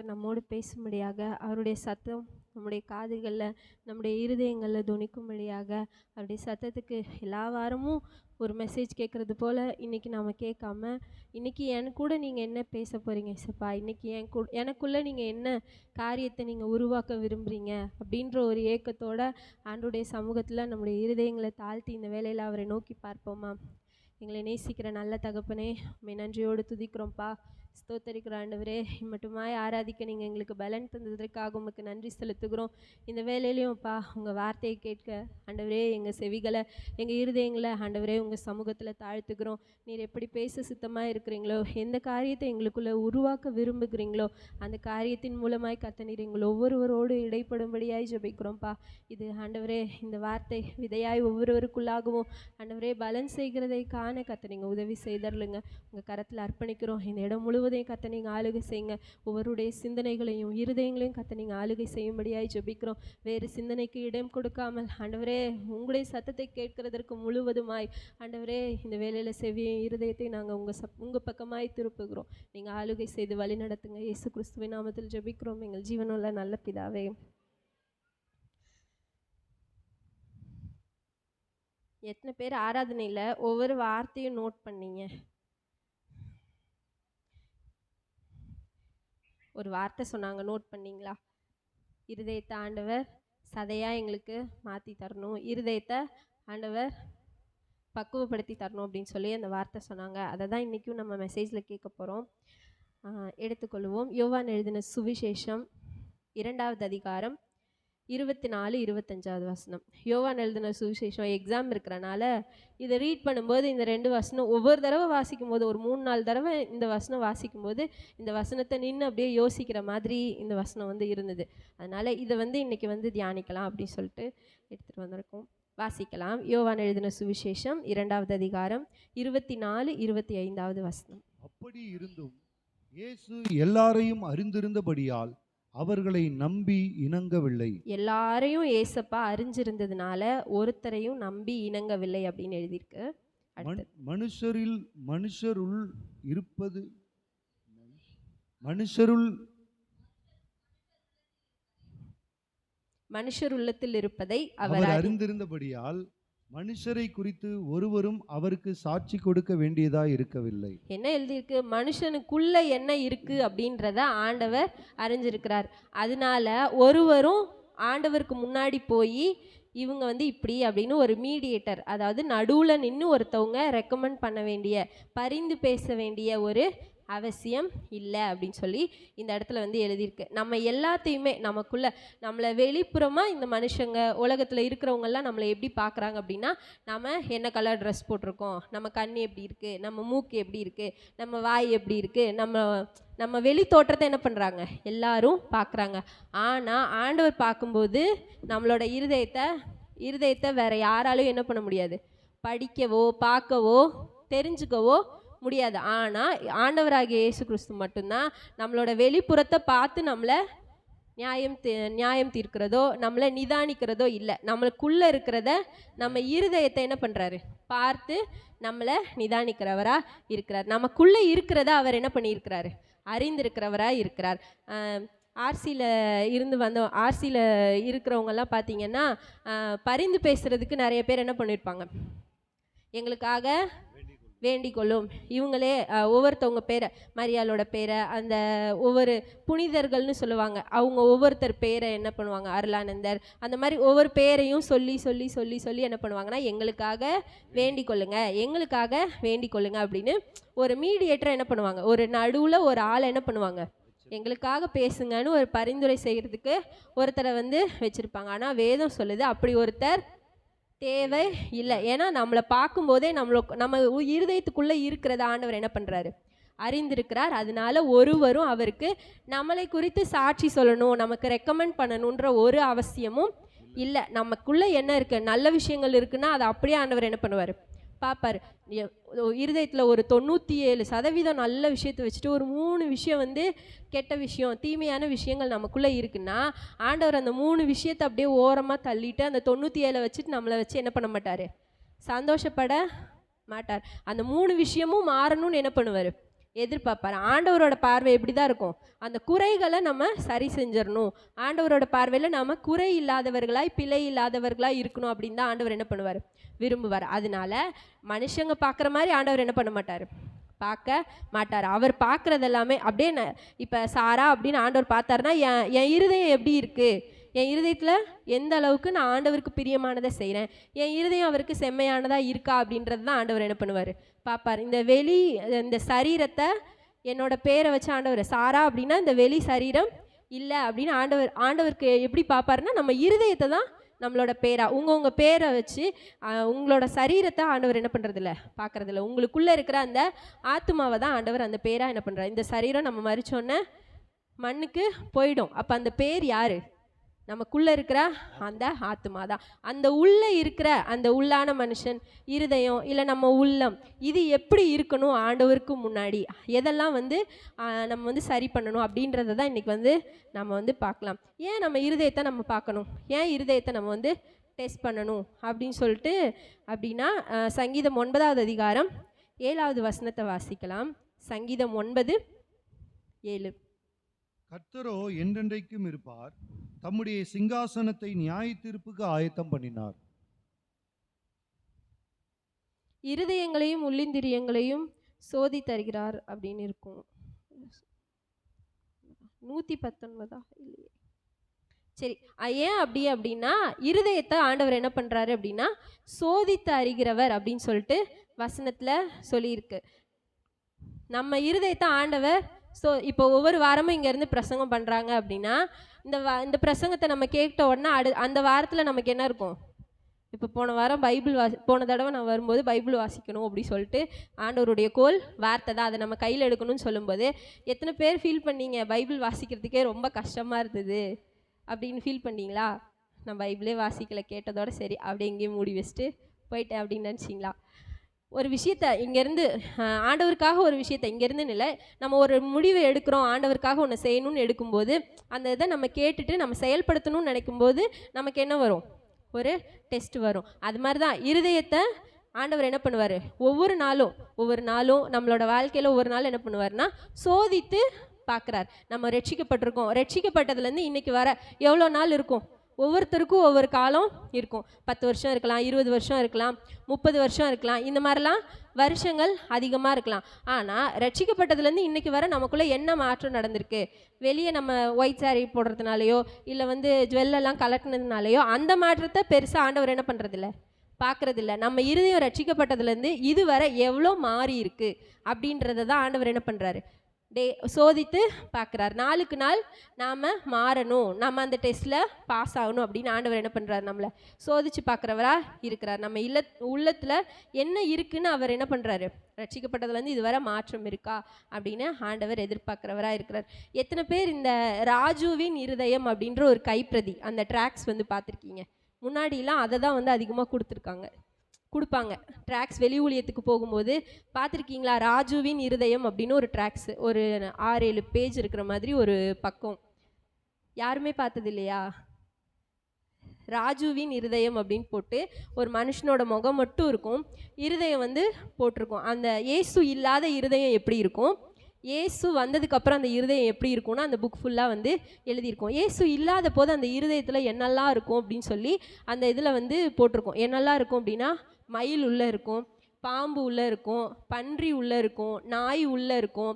ஆண்டவர் நம்மோடு பேசும்படியாக, அவருடைய சத்தம் நம்முடைய காதுகளில், நம்முடைய இருதயங்களில் தொனிக்கும்படியாக, அவருடைய சத்தத்துக்கு எல்லா வாரமும் ஒரு மெசேஜ் கேட்குறது போல் இன்றைக்கி நாம் கேட்காம, இன்றைக்கி என் கூட நீங்கள் என்ன பேச போகிறீங்க இசப்பா, இன்றைக்கி எனக்குள்ளே நீங்கள் என்ன காரியத்தை நீங்கள் உருவாக்க விரும்புகிறீங்க அப்படின்ற ஒரு ஏக்கத்தோடு ஆண்டவருடைய சமூகத்தில் நம்முடைய இருதயங்களை தாழ்த்தி இந்த வேலையில் அவரை நோக்கி பார்ப்போமா? எங்களை நேசிக்கிற நல்ல தகப்பனே, உம்மை நன்றியோடு துதிக்கிறோம்ப்பா, ஸ்தோத்தரிக்கிற ஆண்டவரே. மட்டுமாய் ஆராதிக்க நீங்கள் எங்களுக்கு பலன் தந்ததற்காக உமக்கு நன்றி செலுத்துகிறோம். இந்த வேலையிலையும்ப்பா உங்கள் வார்த்தையை கேட்க ஆண்டவரே எங்கள் செவிகளை, எங்கள் இருதயங்களை ஆண்டவரே உங்கள் சமூகத்தில் தாழ்த்துக்கிறோம். நீர் எப்படி பேச சித்தமாக இருக்கிறீங்களோ, எந்த காரியத்தை எங்களுக்குள்ளே உருவாக்க விரும்புகிறீங்களோ அந்த காரியத்தின் மூலமாய் கர்த்தர் எங்கள் ஒவ்வொருவரோடு இடைப்படும்படியாய் ஜெபிக்கிறோம்ப்பா. இது ஆண்டவரே இந்த வார்த்தை விதையாய் ஒவ்வொருவருக்குள்ளாகவும் ஆண்டவரே பலன் செய்கிறதை காண கர்த்தர் நீங்கள் உதவி செய்தருளுங்க. உங்கள் கரத்தில் அர்ப்பணிக்கிறோம். இந்த இடம் முழுவதையும் கர்த்தர் நீங்கள் ஆளுகை செய்யுங்க. ஒவ்வொருடைய சிந்தனைகளையும் இருதயங்களையும் கர்த்தர் நீங்கள் ஆளுகை செய்யும்படியாய் ஜெபிக்கிறோம். வேறு சிந்தனைக்கு இடம் கொடுக்காமல் ஆண்டவரே உங்களுடைய சத்தத்தை கேட்கிறதற்கு முழுவதுமாய் ஆண்டவரே இந்த வேலையில் செவியும் இருதயத்தை நாங்கள் உங்கள் பக்கமாய் திருப்புகிறோம். நீங்கள் ஆளுகை செய்து வழி நடத்துங்க. இயேசு கிறிஸ்துவின் நாமத்தில் ஜெபிக்கிறோம் எங்கள் ஜீவனுள்ள நல்ல பிதாவே. எத்தனை பேர் ஆராதனையில் ஒவ்வொரு வார்த்தையும் நோட் பண்ணீங்க? ஒரு வார்த்தை சொன்னாங்க, நோட் பண்ணிங்களா? இருதயத்தை ஆண்டவர் சதையாக எங்களுக்கு மாற்றி தரணும், இருதயத்தை ஆண்டவர் பக்குவப்படுத்தி தரணும் அப்படின்னு சொல்லி அந்த வார்த்தை சொன்னாங்க. அதை தான் இன்றைக்கும் நம்ம மெசேஜில் கேட்க போகிறோம். எடுத்துக்கொள்வோம். யோவான் எழுதின சுவிசேஷம் 2வது அதிகாரம் 24-25 வசனம். யோவான் எழுதின சுவிசேஷம் எக்ஸாம் இருக்கிறனால இதை ரீட் பண்ணும்போது இந்த 2 வசனம் ஒவ்வொரு தடவை வாசிக்கும் போது, ஒரு 3-4 தடவை இந்த வசனம் வாசிக்கும் போது இந்த வசனத்தை நின்று அப்படியே யோசிக்கிற மாதிரி இந்த வசனம் இருந்தது. அதனால் இதை இன்றைக்கி தியானிக்கலாம் அப்படின்னு சொல்லிட்டு எடுத்துகிட்டு வந்திருக்கோம். வாசிக்கலாம். யோவான் எழுதின சுவிசேஷம் 2வது அதிகாரம் 24-25 வசனம். அப்படி இருந்தும் இயேசு எல்லாரையும் அறிந்திருந்தபடியால் அவர்களை நம்பி இணங்கவில்லை. எல்லாரையும் ஏசப்பா அறிஞ்சிருந்ததுனால ஒருத்தரையும் நம்பி இணங்கவில்லை அப்படின்னு எழுதியிருக்கு. மனுஷர் உள்ளத்தில் இருப்பதை அவர் அறிந்திருந்தபடியால் மனுஷரை குறித்து ஒருவரும் அவருக்கு சாட்சி கொடுக்க வேண்டியதா இருக்கவில்லை. என்ன எழுதியிருக்கு? மனுஷனுக்குள்ள என்ன இருக்கு அப்படின்றத ஆண்டவர் அறிஞ்சிருக்கிறார். அதனால ஒருவரும் ஆண்டவருக்கு முன்னாடி போய் இவங்க இப்படி அப்படின்னு ஒரு மீடியேட்டர், அதாவது நடுவில் நின்று ஒருத்தவங்க ரெக்கமெண்ட் பண்ண வேண்டிய, பரிந்து பேச வேண்டிய ஒரு அவசியம் இல்லை அப்படின்னு சொல்லி இந்த இடத்துல எழுதியிருக்கு. நம்ம எல்லாத்தையுமே நமக்குள்ள, நம்மளை வெளிப்புறமாக இந்த மனுஷங்க உலகத்தில் இருக்கிறவங்கெல்லாம் நம்மளை எப்படி பார்க்குறாங்க அப்படின்னா, நம்ம என்ன கலர் ட்ரெஸ் போட்டிருக்கோம், நம்ம கண் எப்படி இருக்குது, நம்ம மூக்கு எப்படி இருக்குது, நம்ம வாய் எப்படி இருக்குது, நம்ம வெளி தோற்றத்தை என்ன பண்ணுறாங்க எல்லாரும் பார்க்குறாங்க. ஆனால் ஆண்டவர் பார்க்கும்போது நம்மளோட இருதயத்தை வேற யாராலையும் என்ன பண்ண முடியாது, படிக்கவோ பார்க்கவோ தெரிஞ்சுக்கவோ முடியாது. ஆனால் ஆண்டவராகிய இயேசு கிறிஸ்து மட்டும்தான் நம்மளோட வெளிப்புறத்தை பார்த்து நம்மளை நியாயம் தீர்க்கிறதோ நம்மளை நிதானிக்கிறதோ இல்லை. நம்மளுக்குள்ளே இருக்கிறத, நம்ம இருதயத்தை என்ன பண்ணுறாரு பார்த்து நம்மளை நிதானிக்கிறவராக இருக்கிறார். நமக்குள்ளே இருக்கிறத அவர் என்ன பண்ணியிருக்கிறாரு, அறிந்திருக்கிறவராக இருக்கிறார். ஆர்சியில் இருக்கிறவங்கெல்லாம் பார்த்தீங்கன்னா பரிந்து பேசுகிறதுக்கு நிறைய பேர் என்ன பண்ணியிருப்பாங்க, எங்களுக்காக வேண்டிக்கொள்ளும். இவங்களே ஒவ்வொருத்தவங்க பேரை, மரியாளோட பேரை, அந்த ஒவ்வொரு புனிதர்கள்னு சொல்லுவாங்க, அவங்க ஒவ்வொருத்தர் பேரை என்ன பண்ணுவாங்க, அருளானந்தர், அந்த மாதிரி ஒவ்வொரு பேரையும் சொல்லி சொல்லி சொல்லி சொல்லி என்ன பண்ணுவாங்கன்னா, எங்களுக்காக வேண்டிக்கொள்ளுங்க, எங்களுக்காக வேண்டிக்கொள்ளுங்க அப்படின்னு ஒரு மீடியேட்டரை என்ன பண்ணுவாங்க, ஒரு நடுவில் ஒரு ஆளை என்ன பண்ணுவாங்க, எங்களுக்காக பேசுங்கன்னு ஒரு பரிந்துரை செய்கிறதுக்கு ஒருத்தரை வச்சுருப்பாங்க. ஆனால் வேதம் சொல்லுது அப்படி ஒருத்தர் தேவை இல்லை. ஏன்னா நம்மளை பார்க்கும்போதே நம்ம இருதயத்துக்குள்ளே இருக்கிறத ஆண்டவர் என்ன பண்ணுறாரு, அறிந்திருக்கிறார். அதனால ஒருவரும் அவருக்கு நம்மளை குறித்து சாட்சி சொல்லணும், நமக்கு ரெக்கமெண்ட் பண்ணணுன்ற ஒரு அவசியமும் இல்லை. நமக்குள்ளே என்ன இருக்குது, நல்ல விஷயங்கள் இருக்குன்னா அதை அப்படியே ஆண்டவர் என்ன பண்ணுவார், பார்ப்பார். இருதயத்தில் ஒரு 97% நல்ல விஷயத்தை வச்சுட்டு ஒரு 3 விஷயம் கெட்ட விஷயம், தீமையான விஷயங்கள் நமக்குள்ளே இருக்குன்னா ஆண்டவர் அந்த 3 விஷயத்தை அப்படியே ஓரமாக தள்ளிட்டு அந்த 97 வச்சுட்டு நம்மளை வச்சு என்ன பண்ண மாட்டார், சந்தோஷப்பட மாட்டார். அந்த 3 விஷயமும் மாறணும்னு என்ன பண்ணுவார், எதிர்பார்ப்பார். ஆண்டவரோட பார்வை எப்படி தான் இருக்கும், அந்த குறைகளை நம்ம சரி செஞ்சிடணும். ஆண்டவரோட பார்வையில் நம்ம குறை இல்லாதவர்களாய் பிழை இல்லாதவர்களாய் இருக்கணும் அப்படின்னு தான் ஆண்டவர் என்ன பண்ணுவார், விரும்புவார். அதனால மனுஷங்க பார்க்குற மாதிரி ஆண்டவர் என்ன பண்ண மாட்டார், பார்க்க மாட்டார். அவர் பார்க்குறது எல்லாமே அப்படியே இப்போ சாரா அப்படின்னு ஆண்டவர் பார்த்தாருன்னா என் இருதயம் எப்படி இருக்குது, என் இருதயத்தில் எந்த அளவுக்கு நான் ஆண்டவருக்கு பிரியமானதை செய்கிறேன், என் இருதயம் அவருக்கு செம்மையானதாக இருக்கா அப்படின்றது தான் ஆண்டவர் என்ன பண்ணுவார், பார்ப்பார். இந்த சரீரத்தை என்னோட பேரை வச்சு ஆண்டவர் சாரா அப்படின்னா இந்த வெளி சரீரம் இல்லை அப்படின்னு ஆண்டவருக்கு எப்படி பார்ப்பாருன்னா நம்ம இருதயத்தை தான் நம்மளோட பேரா, உங்கள் பேரை வச்சு உங்களோட சரீரத்தை ஆண்டவர் என்ன பண்ணுறதில்ல, பார்க்குறதில்ல. உங்களுக்குள்ளே இருக்கிற அந்த ஆத்மாவை தான் ஆண்டவர் அந்த பேராக என்ன பண்ணுறார். இந்த சரீரம் நம்ம மறிச்சோன்னே மண்ணுக்கு போயிடும். அப்போ அந்த பேர் யார், நமக்குள்ளே இருக்கிற அந்த ஆத்மா தான். அந்த உள்ளே இருக்கிற அந்த உள்ளான மனுஷன் இருதயம் இல்லை நம்ம உள்ளம், இது எப்படி இருக்கணும் ஆண்டவருக்கு முன்னாடி, எதெல்லாம் நம்ம சரி பண்ணணும் அப்படின்றத தான் இன்றைக்கி நம்ம பார்க்கலாம். ஏன் நம்ம இருதயத்தை நம்ம பார்க்கணும், ஏன் இருதயத்தை நம்ம டெஸ்ட் பண்ணணும் அப்படின்னு சொல்லிட்டு அப்படின்னா சங்கீதம் 9வது அதிகாரம் 7வது வசனத்தை வாசிக்கலாம். சங்கீதம் 9:7. கர்த்தரோ என்றென்றைக்கும் இருப்பார், தம்முடைய சிங்காசனத்தை நியாய தீர்ப்புக்கு ஆயத்தம் பண்ணினார். இருதயங்களையும் உள்ளிந்திரியங்களையும் சோதி தருகிறார் அப்படின்னு இருக்கும். 119 இல்லையே, சரி. ஏன் அப்படின்னா இருதயத்தை ஆண்டவர் என்ன பண்ணுறாரு அப்படின்னா சோதித்து அறிகிறவர் அப்படின்னு சொல்லிட்டு வசனத்தில் சொல்லியிருக்கு. நம்ம இருதயத்தை ஆண்டவர் இப்போ ஒவ்வொரு வாரமும் இங்கேருந்து பிரசங்கம் பண்ணுறாங்க அப்படின்னா இந்த பிரசங்கத்தை நம்ம கேட்ட உடனே அந்த வாரத்தில் நமக்கு என்ன இருக்கும், இப்போ போன வாரம் போன தடவை நான் வரும்போது பைபிள் வாசிக்கணும் அப்படி சொல்லிட்டு ஆண்டவருடைய கோல் வார்த்தை தான், அதை நம்ம கையில் எடுக்கணும்னு சொல்லும்போது எத்தனை பேர் ஃபீல் பண்ணீங்க, பைபிள் வாசிக்கிறதுக்கே ரொம்ப கஷ்டமாக இருந்தது அப்படின்னு ஃபீல் பண்ணீங்களா? நான் பைபிளே வாசிக்கலை, கேட்டதோட சரி அப்படியே எங்கேயும் மூடி வச்சுட்டு போயிட்டேன் அப்படின்னு நினச்சிங்களா? ஒரு விஷயத்தை இங்கேருந்து ஆண்டவருக்காக ஒரு விஷயத்தை இங்கேருந்து இல்லை, நம்ம ஒரு முடிவை எடுக்கிறோம், ஆண்டவருக்காக ஒன்று செய்யணும்னு எடுக்கும்போது அந்த இதை நம்ம கேட்டுட்டு நம்ம செயல்படுத்தணும்னு நினைக்கும்போது நமக்கு என்ன வரும், ஒரு டெஸ்ட் வரும். அது மாதிரி தான் இருதயத்தை ஆண்டவர் என்ன பண்ணுவார், ஒவ்வொரு நாளும் நம்மளோட வாழ்க்கையில் ஒவ்வொரு நாள் என்ன பண்ணுவார்னா சோதித்து பார்க்குறார். நம்ம ரட்சிக்கப்பட்டிருக்கோம், ரட்சிக்கப்பட்டதுலேருந்து இன்றைக்கி வர எவ்வளோ நாள் இருக்கும், ஒவ்வொருத்தருக்கும் ஒவ்வொரு காலம் இருக்கும். 10 வருஷம் இருக்கலாம், 20 வருஷம் இருக்கலாம், 30 வருஷம் இருக்கலாம், இந்த மாதிரிலாம் வருஷங்கள் அதிகமாக இருக்கலாம். ஆனால் ரட்சிக்கப்பட்டதுலேருந்து இன்றைக்கி வர நமக்குள்ளே என்ன மாற்றம் நடந்திருக்கு, வெளியே நம்ம ஒயிட் சாரி போடுறதுனாலையோ இல்லை ஜுவல்லெல்லாம் கலட்டினதுனாலையோ அந்த மாற்றத்தை பெருசாக ஆண்டவர் என்ன பண்ணுறதில்ல, பார்க்குறதில்ல. நம்ம இருதயம் ரட்சிக்கப்பட்டதுலேருந்து இதுவரை எவ்வளோ மாறி இருக்குது அப்படின்றத தான் ஆண்டவர் என்ன பண்ணுறாரு, சோதித்து பார்க்குறாரு. நாளுக்கு நாள் நாம் மாறணும், நம்ம அந்த டெஸ்ட்டில் பாஸ் ஆகணும் அப்படின்னு ஆண்டவர் என்ன பண்ணுறாரு, நம்மளை சோதித்து பார்க்குறவராக இருக்கிறார். நம்ம உள்ளத்தில் என்ன இருக்குன்னு அவர் என்ன பண்ணுறாரு, ரட்சிக்கப்பட்டதுலேருந்து இதுவரை மாற்றம் இருக்கா அப்படின்னு ஆண்டவர் எதிர்பார்க்குறவராக இருக்கிறார். எத்தனை பேர் இந்த ராஜுவின் இருதயம் அப்படின்ற ஒரு கைப்பிரதி அந்த ட்ராக்ஸ் பார்த்துருக்கீங்க? முன்னாடிலாம் அதை தான் அதிகமாக கொடுப்பாங்க. ட்ராக்ஸ் வெளி ஊழியத்துக்கு போகும்போது பார்த்துருக்கீங்களா, ராஜுவின் இருதயம் அப்படின்னு ஒரு ட்ராக்ஸ், ஒரு 6-7 பேஜ் இருக்கிற மாதிரி ஒரு பக்கம். யாருமே பார்த்தது இல்லையா? ராஜுவின் இருதயம் அப்படின்னு போட்டு ஒரு மனுஷனோட முகம் மட்டும் இருக்கும், இருதயம் போட்டிருக்கும். அந்த இயேசு இல்லாத இருதயம் எப்படி இருக்கும், இயேசு வந்ததுக்கப்புறம் அந்த இருதயம் எப்படி இருக்கும்னா அந்த புக் ஃபுல்லாக எழுதியிருக்கும். இயேசு இல்லாத போது அந்த இருதயத்தில் என்னெல்லாம் இருக்கும் அப்படின்னு சொல்லி அந்த இதில் போட்டிருக்கோம். என்னெல்லாம் இருக்கும் அப்படின்னா மயில் உள்ளே இருக்கும், பாம்பு உள்ளே இருக்கும், பன்றி உள்ளே இருக்கும், நாய் உள்ளே இருக்கும்,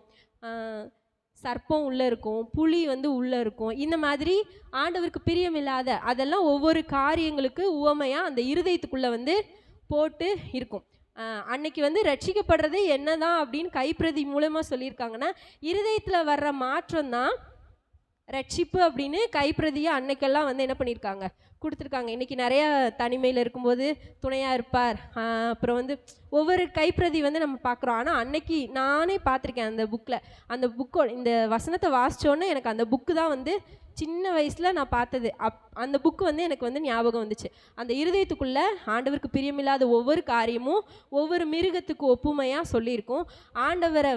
சர்ப்பம் உள்ளே இருக்கும், புலி உள்ளே இருக்கும். இந்த மாதிரி ஆண்டவருக்கு பிரியமில்லாத அதெல்லாம் ஒவ்வொரு காரியங்களுக்கு உவமையாக அந்த இருதயத்துக்குள்ளே போட்டு இருக்கும். அன்னைக்கு ரட்சிக்கப்படுறது என்னதான் அப்படின்னு கைப்பிரதி மூலமாக சொல்லியிருக்காங்கன்னா இருதயத்தில் வர்ற மாற்றம் தான் ரட்சிப்பு அப்படின்னு கைப்பிரதியை அன்னைக்கெல்லாம் என்ன பண்ணியிருக்காங்க, கொடுத்துருக்காங்க. இன்றைக்கி நிறையா தனிமையில் இருக்கும்போது துணையாக இருப்பார். அப்புறம் ஒவ்வொரு கைப்பிரதி நம்ம பார்க்குறோம். ஆனால் அன்னைக்கு நானே பார்த்துருக்கேன் அந்த இந்த வசனத்தை வாசித்தோன்னே எனக்கு அந்த புக்கு தான் சின்ன வயசில் நான் பார்த்தது. அந்த புக்கு எனக்கு ஞாபகம் வந்துச்சு. அந்த இருதயத்துக்குள்ளே ஆண்டவருக்கு பிரியமில்லாத ஒவ்வொரு காரியமும் ஒவ்வொரு மிருகத்துக்கு ஒப்புமையாக சொல்லியிருக்கும். ஆண்டவரை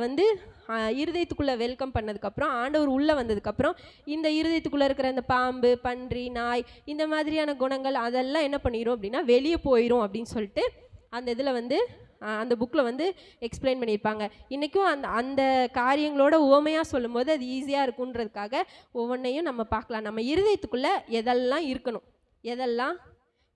இருதயத்துக்குள்ளே வெல்கம் பண்ணதுக்கப்புறம் ஆண்டவர் உள்ளே வந்ததுக்கப்புறம் இந்த இருதயத்துக்குள்ளே இருக்கிற இந்த பாம்பு, பன்றி, நாய் இந்த மாதிரியான குணங்கள் அதெல்லாம் என்ன பண்ணிடும் அப்படின்னா வெளியே போயிடும் அப்படின்னு சொல்லிட்டு அந்த இதில் அந்த புக்கில் வந்து எக்ஸ்பிளைன் பண்ணியிருப்பாங்க. இன்றைக்கும் அந்த அந்த காரியங்களோட உவமையாக சொல்லும்போது அது ஈஸியாக இருக்குன்றதுக்காக ஒவ்வொன்றையும் நம்ம பார்க்கலாம். நம்ம இருதயத்துக்குள்ளே எதெல்லாம் இருக்கணும், எதெல்லாம்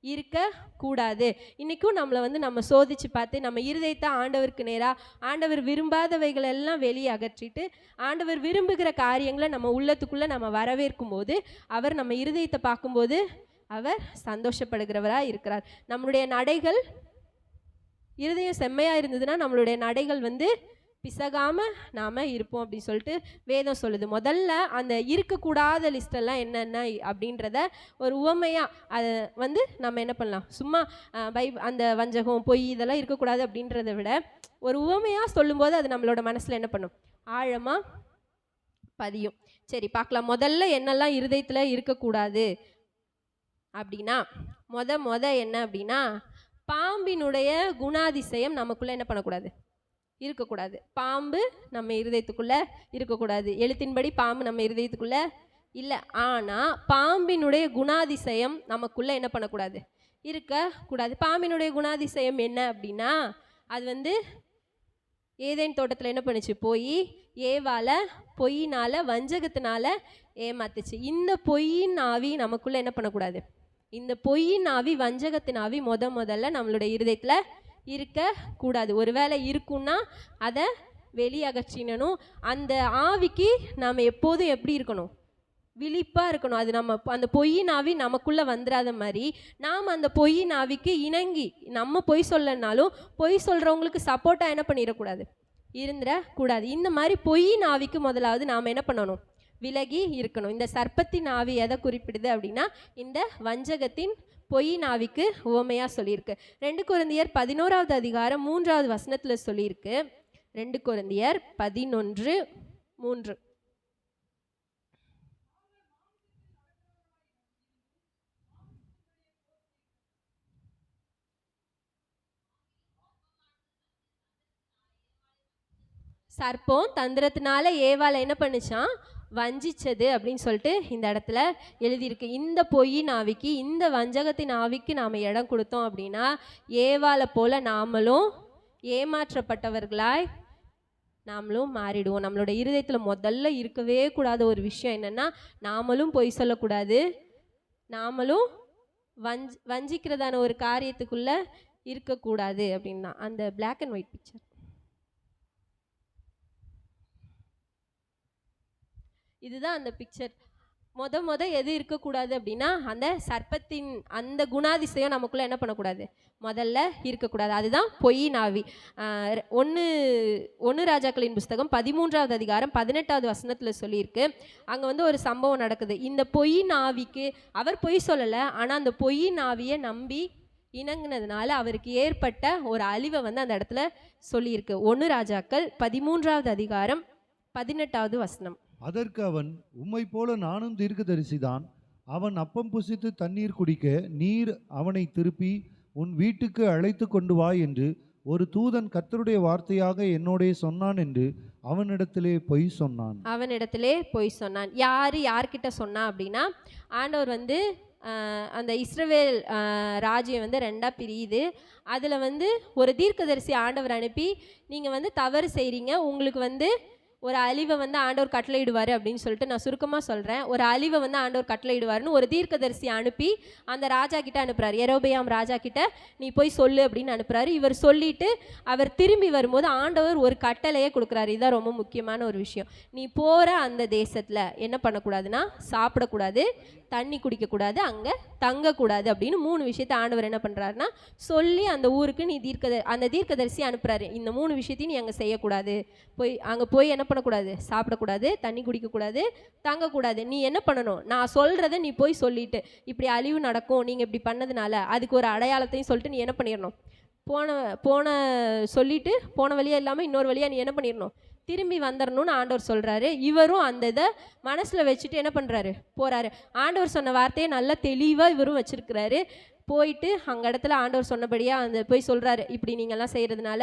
இருக்கக்கூடாது. இன்றைக்கும் நம்மளை வந்து நம்ம சோதித்து பார்த்து நம்ம இருதயத்தை ஆண்டவருக்கு நேராக ஆண்டவர் விரும்பாதவைகள் எல்லாம் வெளியே அகற்றிட்டு ஆண்டவர் விரும்புகிற காரியங்களை நம்ம உள்ளத்துக்குள்ளே நம்ம வரவேற்கும் போது அவர் நம்ம இருதயத்தை பார்க்கும்போது அவர் சந்தோஷப்படுகிறவராக இருக்கிறார். நம்மளுடைய நடைகள் இருதயம் செம்மையாக இருந்ததுன்னா நம்மளுடைய நடைகள் வந்து பிசகாமல் நாம் இருப்போம் அப்படின்னு சொல்லிட்டு வேதம் சொல்லுது. முதல்ல அந்த இருக்கக்கூடாத லிஸ்டெல்லாம் என்னென்ன அப்படின்றத ஒரு உவமையாக அதை வந்து நம்ம என்ன பண்ணலாம், சும்மா அந்த வஞ்சகம் பொய் இதெல்லாம் இருக்கக்கூடாது அப்படின்றத விட ஒரு உவமையாக சொல்லும்போது அது நம்மளோட மனசில் என்ன பண்ணும், ஆழமாக பதியும். சரி பார்க்கலாம். முதல்ல என்னெல்லாம் இருதயத்தில் இருக்கக்கூடாது அப்படின்னா என்ன அப்படின்னா, பாம்பினுடைய குணாதிசயம் நமக்குள்ளே என்ன பண்ணக்கூடாது, இருக்கக்கூடாது. பாம்பு நம்ம இருதயத்துக்குள்ளே இருக்கக்கூடாது. எழுத்தின்படி பாம்பு நம்ம இருதயத்துக்குள்ளே இல்லை. ஆனால் பாம்பினுடைய குணாதிசயம் நமக்குள்ளே என்ன பண்ணக்கூடாது, இருக்கக்கூடாது. பாம்பினுடைய குணாதிசயம் என்ன அப்படின்னா, அது வந்து ஏதேன் தோட்டத்தில் என்ன பண்ணுச்சு, போய் ஏவால பொய்யினால் வஞ்சகத்தினால ஏமாத்துச்சு. இந்த பொய்யின் ஆவி நமக்குள்ளே என்ன பண்ணக்கூடாது, இந்த பொய்யின் ஆவி வஞ்சகத்தின் ஆவி முதல்ல நம்மளுடைய இருதயத்தில் இருக்கக்கூடாது. ஒருவேளை இருக்குன்னா அதை வெளியகற்றினணும். அந்த ஆவிக்கு நாம் எப்போதும் எப்படி இருக்கணும், விழிப்பாக இருக்கணும். அது நம்ம அந்த பொய்யின் ஆவி நமக்குள்ளே வந்துடாத மாதிரி நாம் அந்த பொய்யின் ஆவிக்கு இணங்கி நம்ம பொய் சொல்லனாலும் பொய் சொல்கிறவங்களுக்கு சப்போர்ட்டாக என்ன பண்ணிடக்கூடாது, இருந்துடக்கூடாது. இந்த மாதிரி பொய்யின் ஆவிக்கு முதலாவது நாம் என்ன பண்ணணும், விலகி இருக்கணும். இந்த சர்ப்பத்தின் ஆவி எதை குறிப்பிடுது அப்படின்னா இந்த வஞ்சகத்தின் பொய்யின் ஆவிக்கு உவமையாக சொல்லியிருக்கு. 2 கொரிந்தியர் 11வது அதிகாரம் 3வது வசனத்தில் சொல்லியிருக்கு. 2 கொரிந்தியர் 11:3. சர்ப்பம் தந்திரத்தினால ஏவாளை என்ன பண்ணுச்சான், வஞ்சிச்சது அப்படின்னு சொல்லிட்டு இந்த இடத்துல எழுதியிருக்கு. இந்த பொய்யின் ஆவிக்கு இந்த வஞ்சகத்தின் ஆவிக்கு நாம் இடம் கொடுத்தோம் அப்படின்னா ஏவாளை போல நாமளும் ஏமாற்றப்பட்டவர்களாய் நாமளும் மாறிடுவோம். நம்மளோட இருதயத்தில் முதல்ல இருக்கவே கூடாத ஒரு விஷயம் என்னென்னா, நாமளும் பொய் சொல்லக்கூடாது, நாமளும் வஞ்சிக்கிறதான ஒரு காரியத்துக்குள்ளே இருக்கக்கூடாது அப்படின்னா. அந்த பிளாக் அண்ட் ஒயிட் பிக்சர், இதுதான் அந்த பிக்சர். எது இருக்கக்கூடாது அப்படின்னா அந்த சர்ப்பத்தின் அந்த குணாதிசயம் நமக்குள்ளே என்ன பண்ணக்கூடாது, முதல்ல இருக்கக்கூடாது. அதுதான் பொய்யின் ஆவி. 1 ராஜாக்களின் புஸ்தகம் 13வது அதிகாரம் 18வது வசனத்தில் சொல்லியிருக்கு. அங்கே வந்து ஒரு சம்பவம் நடக்குது. இந்த பொய்யின் ஆவிக்கு அவர் பொய் சொல்லலை, ஆனால் அந்த பொய்யின் ஆவியை நம்பி இணங்கினதுனால அவருக்கு ஏற்பட்ட ஒரு அழிவை வந்து அந்த இடத்துல சொல்லியிருக்கு. 1 ராஜாக்கள் 13வது அதிகாரம் 18வது வசனம். அதற்கு அவன், உம்மை போல நானும் தீர்க்கதரிசிதான். அவன் அப்பம் புசித்து தண்ணீர் குடிக்க நீர் அவனை திருப்பி உன் வீட்டுக்கு அழைத்து கொண்டு வா என்று ஒரு தூதன் கர்த்தருடைய வார்த்தையாக என்னோடே சொன்னான் என்று அவனிடத்திலே பொய் சொன்னான். யார்கிட்ட சொன்னா அப்படின்னா, ஆண்டவர் வந்து அந்த இஸ்ரவேல் ராஜ்யம் வந்து 2ஆக பிரியுது. அதில் வந்து ஒரு தீர்க்கதரிசி ஆண்டவர் அனுப்பி, நீங்கள் வந்து தவறு செய்கிறீங்க, உங்களுக்கு வந்து ஒரு அழிவை வந்து ஆண்டவர் கட்டளையிடுவார் அப்படின்னு சொல்லிட்டு நான் சுருக்கமாக சொல்கிறேன். ஒரு அழிவை வந்து ஆண்டவர் கட்டளையிடுவார்னு ஒரு தீர்க்கதரிசி அனுப்பி அந்த ராஜா கிட்ட அனுப்புகிறார். யெரொபெயாம் ராஜா கிட்ட நீ போய் சொல்லு அப்படின்னு அனுப்புகிறாரு. இவர் சொல்லிட்டு அவர் திரும்பி வரும்போது ஆண்டவர் ஒரு கட்டளையே கொடுக்குறாரு. இதுதான் ரொம்ப முக்கியமான ஒரு விஷயம். நீ போகிற அந்த தேசத்தில் என்ன பண்ணக்கூடாதுன்னா, சாப்பிடக்கூடாது, தண்ணி குடிக்கக்கூடாது, அங்கே தங்கக்கூடாது அப்படின்னு 3 விஷயத்தை ஆண்டவர் என்ன பண்ணுறாருன்னா சொல்லி அந்த ஊருக்கு நீ அந்த தீர்க்கதரிசி அனுப்புகிறாரு. இந்த 3 விஷயத்தையும் நீ அங்கே செய்யக்கூடாது, அங்கே போய் என்ன பண்ணக்கூடாது, சாப்பிடக்கூடாது, தண்ணி குடிக்கக்கூடாது, தங்கக்கூடாது. நீ என்ன பண்ணணும், நான் சொல்கிறத நீ போய் சொல்லிட்டு இப்படி அழிவு நடக்கும், நீங்கள் இப்படி பண்ணதுனால அதுக்கு ஒரு அடையாளத்தையும் சொல்லிட்டு நீ என்ன பண்ணிடணும், போன சொல்லிட்டு போன வழியாக இல்லாமல் இன்னொரு வழியாக நீ என்ன பண்ணிடணும், திரும்பி வந்துடணும்னு ஆண்டவர் சொல்கிறாரு. இவரும் அந்த இதை மனசில் வச்சுட்டு என்ன பண்ணுறாரு, போகிறாரு. ஆண்டவர் சொன்ன வார்த்தையை நல்லா தெளிவாக இவரும் வச்சுருக்கிறாரு. போயிட்டு அங்கே இடத்துல ஆண்டவர் சொன்னபடியாக அந்த போய் சொல்கிறாரு, இப்படி நீங்கள்லாம் செய்கிறதுனால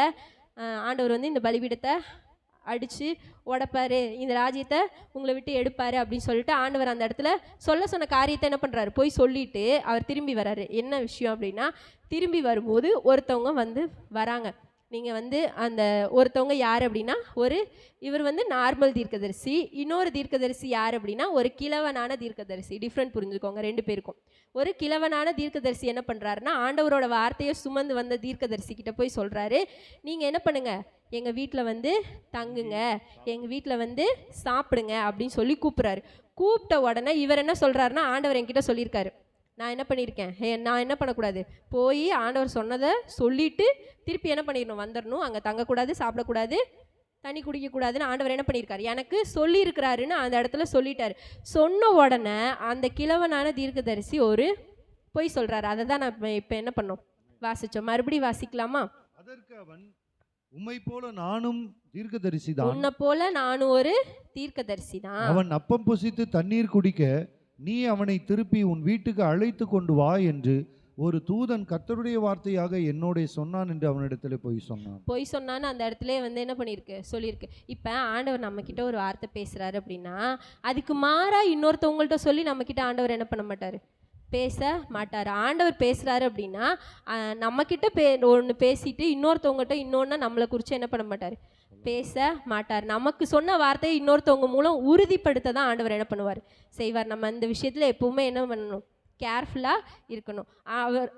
ஆண்டவர் வந்து இந்த பலிபீடத்தை அடித்து உடைப்பார், இந்த ராஜ்யத்தை உங்களை விட்டு எடுப்பார் அப்படின்னு சொல்லிட்டு ஆண்டவர் அந்த இடத்துல சொன்ன காரியத்தை என்ன பண்ணுறாரு, போய் சொல்லிவிட்டு அவர் திரும்பி வர்றாரு. என்ன விஷயம் அப்படின்னா, திரும்பி வரும்போது ஒருத்தவங்க வந்து வராங்க. நீங்கள் வந்து அந்த ஒருத்தவங்க யார் அப்படின்னா இவர் வந்து நார்மல் தீர்க்கதரிசி, இன்னொரு தீர்க்கதரிசி யார் அப்படின்னா ஒரு கிழவனான தீர்க்கதரிசி. டிஃப்ரெண்ட் புரிஞ்சுக்கோங்க ரெண்டு பேருக்கும். ஒரு கிழவனான தீர்க்கதரிசி என்ன பண்ணுறாருன்னா, ஆண்டவரோட வார்த்தையை சுமந்து வந்த தீர்க்கதரிசி கிட்ட போய் சொல்கிறாரு, நீங்கள் என்ன பண்ணுங்க, எங்கள் வீட்டில் வந்து தங்குங்க, எங்கள் வீட்டில் வந்து சாப்பிடுங்க அப்படின்னு சொல்லி கூப்பிட்றாரு. கூப்பிட்ட உடனே இவர் என்ன சொல்கிறாருன்னா, ஆண்டவர் என்கிட்ட சொல்லியிருக்காரு, நான் என்ன பண்ணியிருக்கேன், நான் என்ன பண்ணக்கூடாது, போய் ஆண்டவர் சொன்னதை சொல்லிவிட்டு திருப்பி என்ன பண்ணிடணும், வந்துடணும், அங்கே தங்கக்கூடாது, சாப்பிடக்கூடாது, தண்ணி குடிக்கக்கூடாதுன்னு ஆண்டவர் என்ன பண்ணியிருக்காரு, எனக்கு சொல்லியிருக்கிறாருன்னு அந்த இடத்துல சொல்லிட்டாரு. சொன்ன உடனே அந்த கிழவனான தீர்க்கதரிசி பொய் சொல்கிறாரு. அதை தான் நான் இப்போ என்ன பண்ணோம், வாசித்தோம். மறுபடியும் வாசிக்கலாமா? அதற்கு அவன், உம்மை போல நானும் தீர்க்கதரிசிதான், உன்னை போல நானும் ஒரு தீர்க்கதரிசி தான். அவன் அப்பம் புசித்து தண்ணீர் குடிக்க நீ அவனை திருப்பி உன் வீட்டுக்கு அழைத்து கொண்டு வா என்று ஒரு தூதன் கர்த்தருடைய வார்த்தையாக என்னோட சொன்னான் என்று அவனிடத்துல போய் சொன்னான்னு அந்த இடத்துல வந்து என்ன பண்ணியிருக்கு, சொல்லியிருக்கு. இப்போ ஆண்டவர் நம்ம கிட்ட ஒரு வார்த்தை பேசுறாரு அப்படின்னா, அதுக்கு மாறா இன்னொருத்தவங்கள்ட்ட சொல்லி நம்ம கிட்ட ஆண்டவர் என்ன பண்ண மாட்டார், பேச மாட்டார். ஆண்டவர் பேசுகிறாரு அப்படின்னா நம்மக்கிட்ட ஒன்று பேசிட்டு இன்னொருத்தவங்ககிட்ட இன்னொன்று நம்மளை குறித்து என்ன பண்ண மாட்டார், பேச மாட்டார். நமக்கு சொன்ன வார்த்தையை இன்னொருத்தவங்க மூலம் உறுதிப்படுத்த தான் ஆண்டவர் என்ன பண்ணுவார், செய்வார். நம்ம இந்த விஷயத்தில் எப்பவுமே என்ன பண்ணணும், கேர்ஃபுல்லாக இருக்கணும்.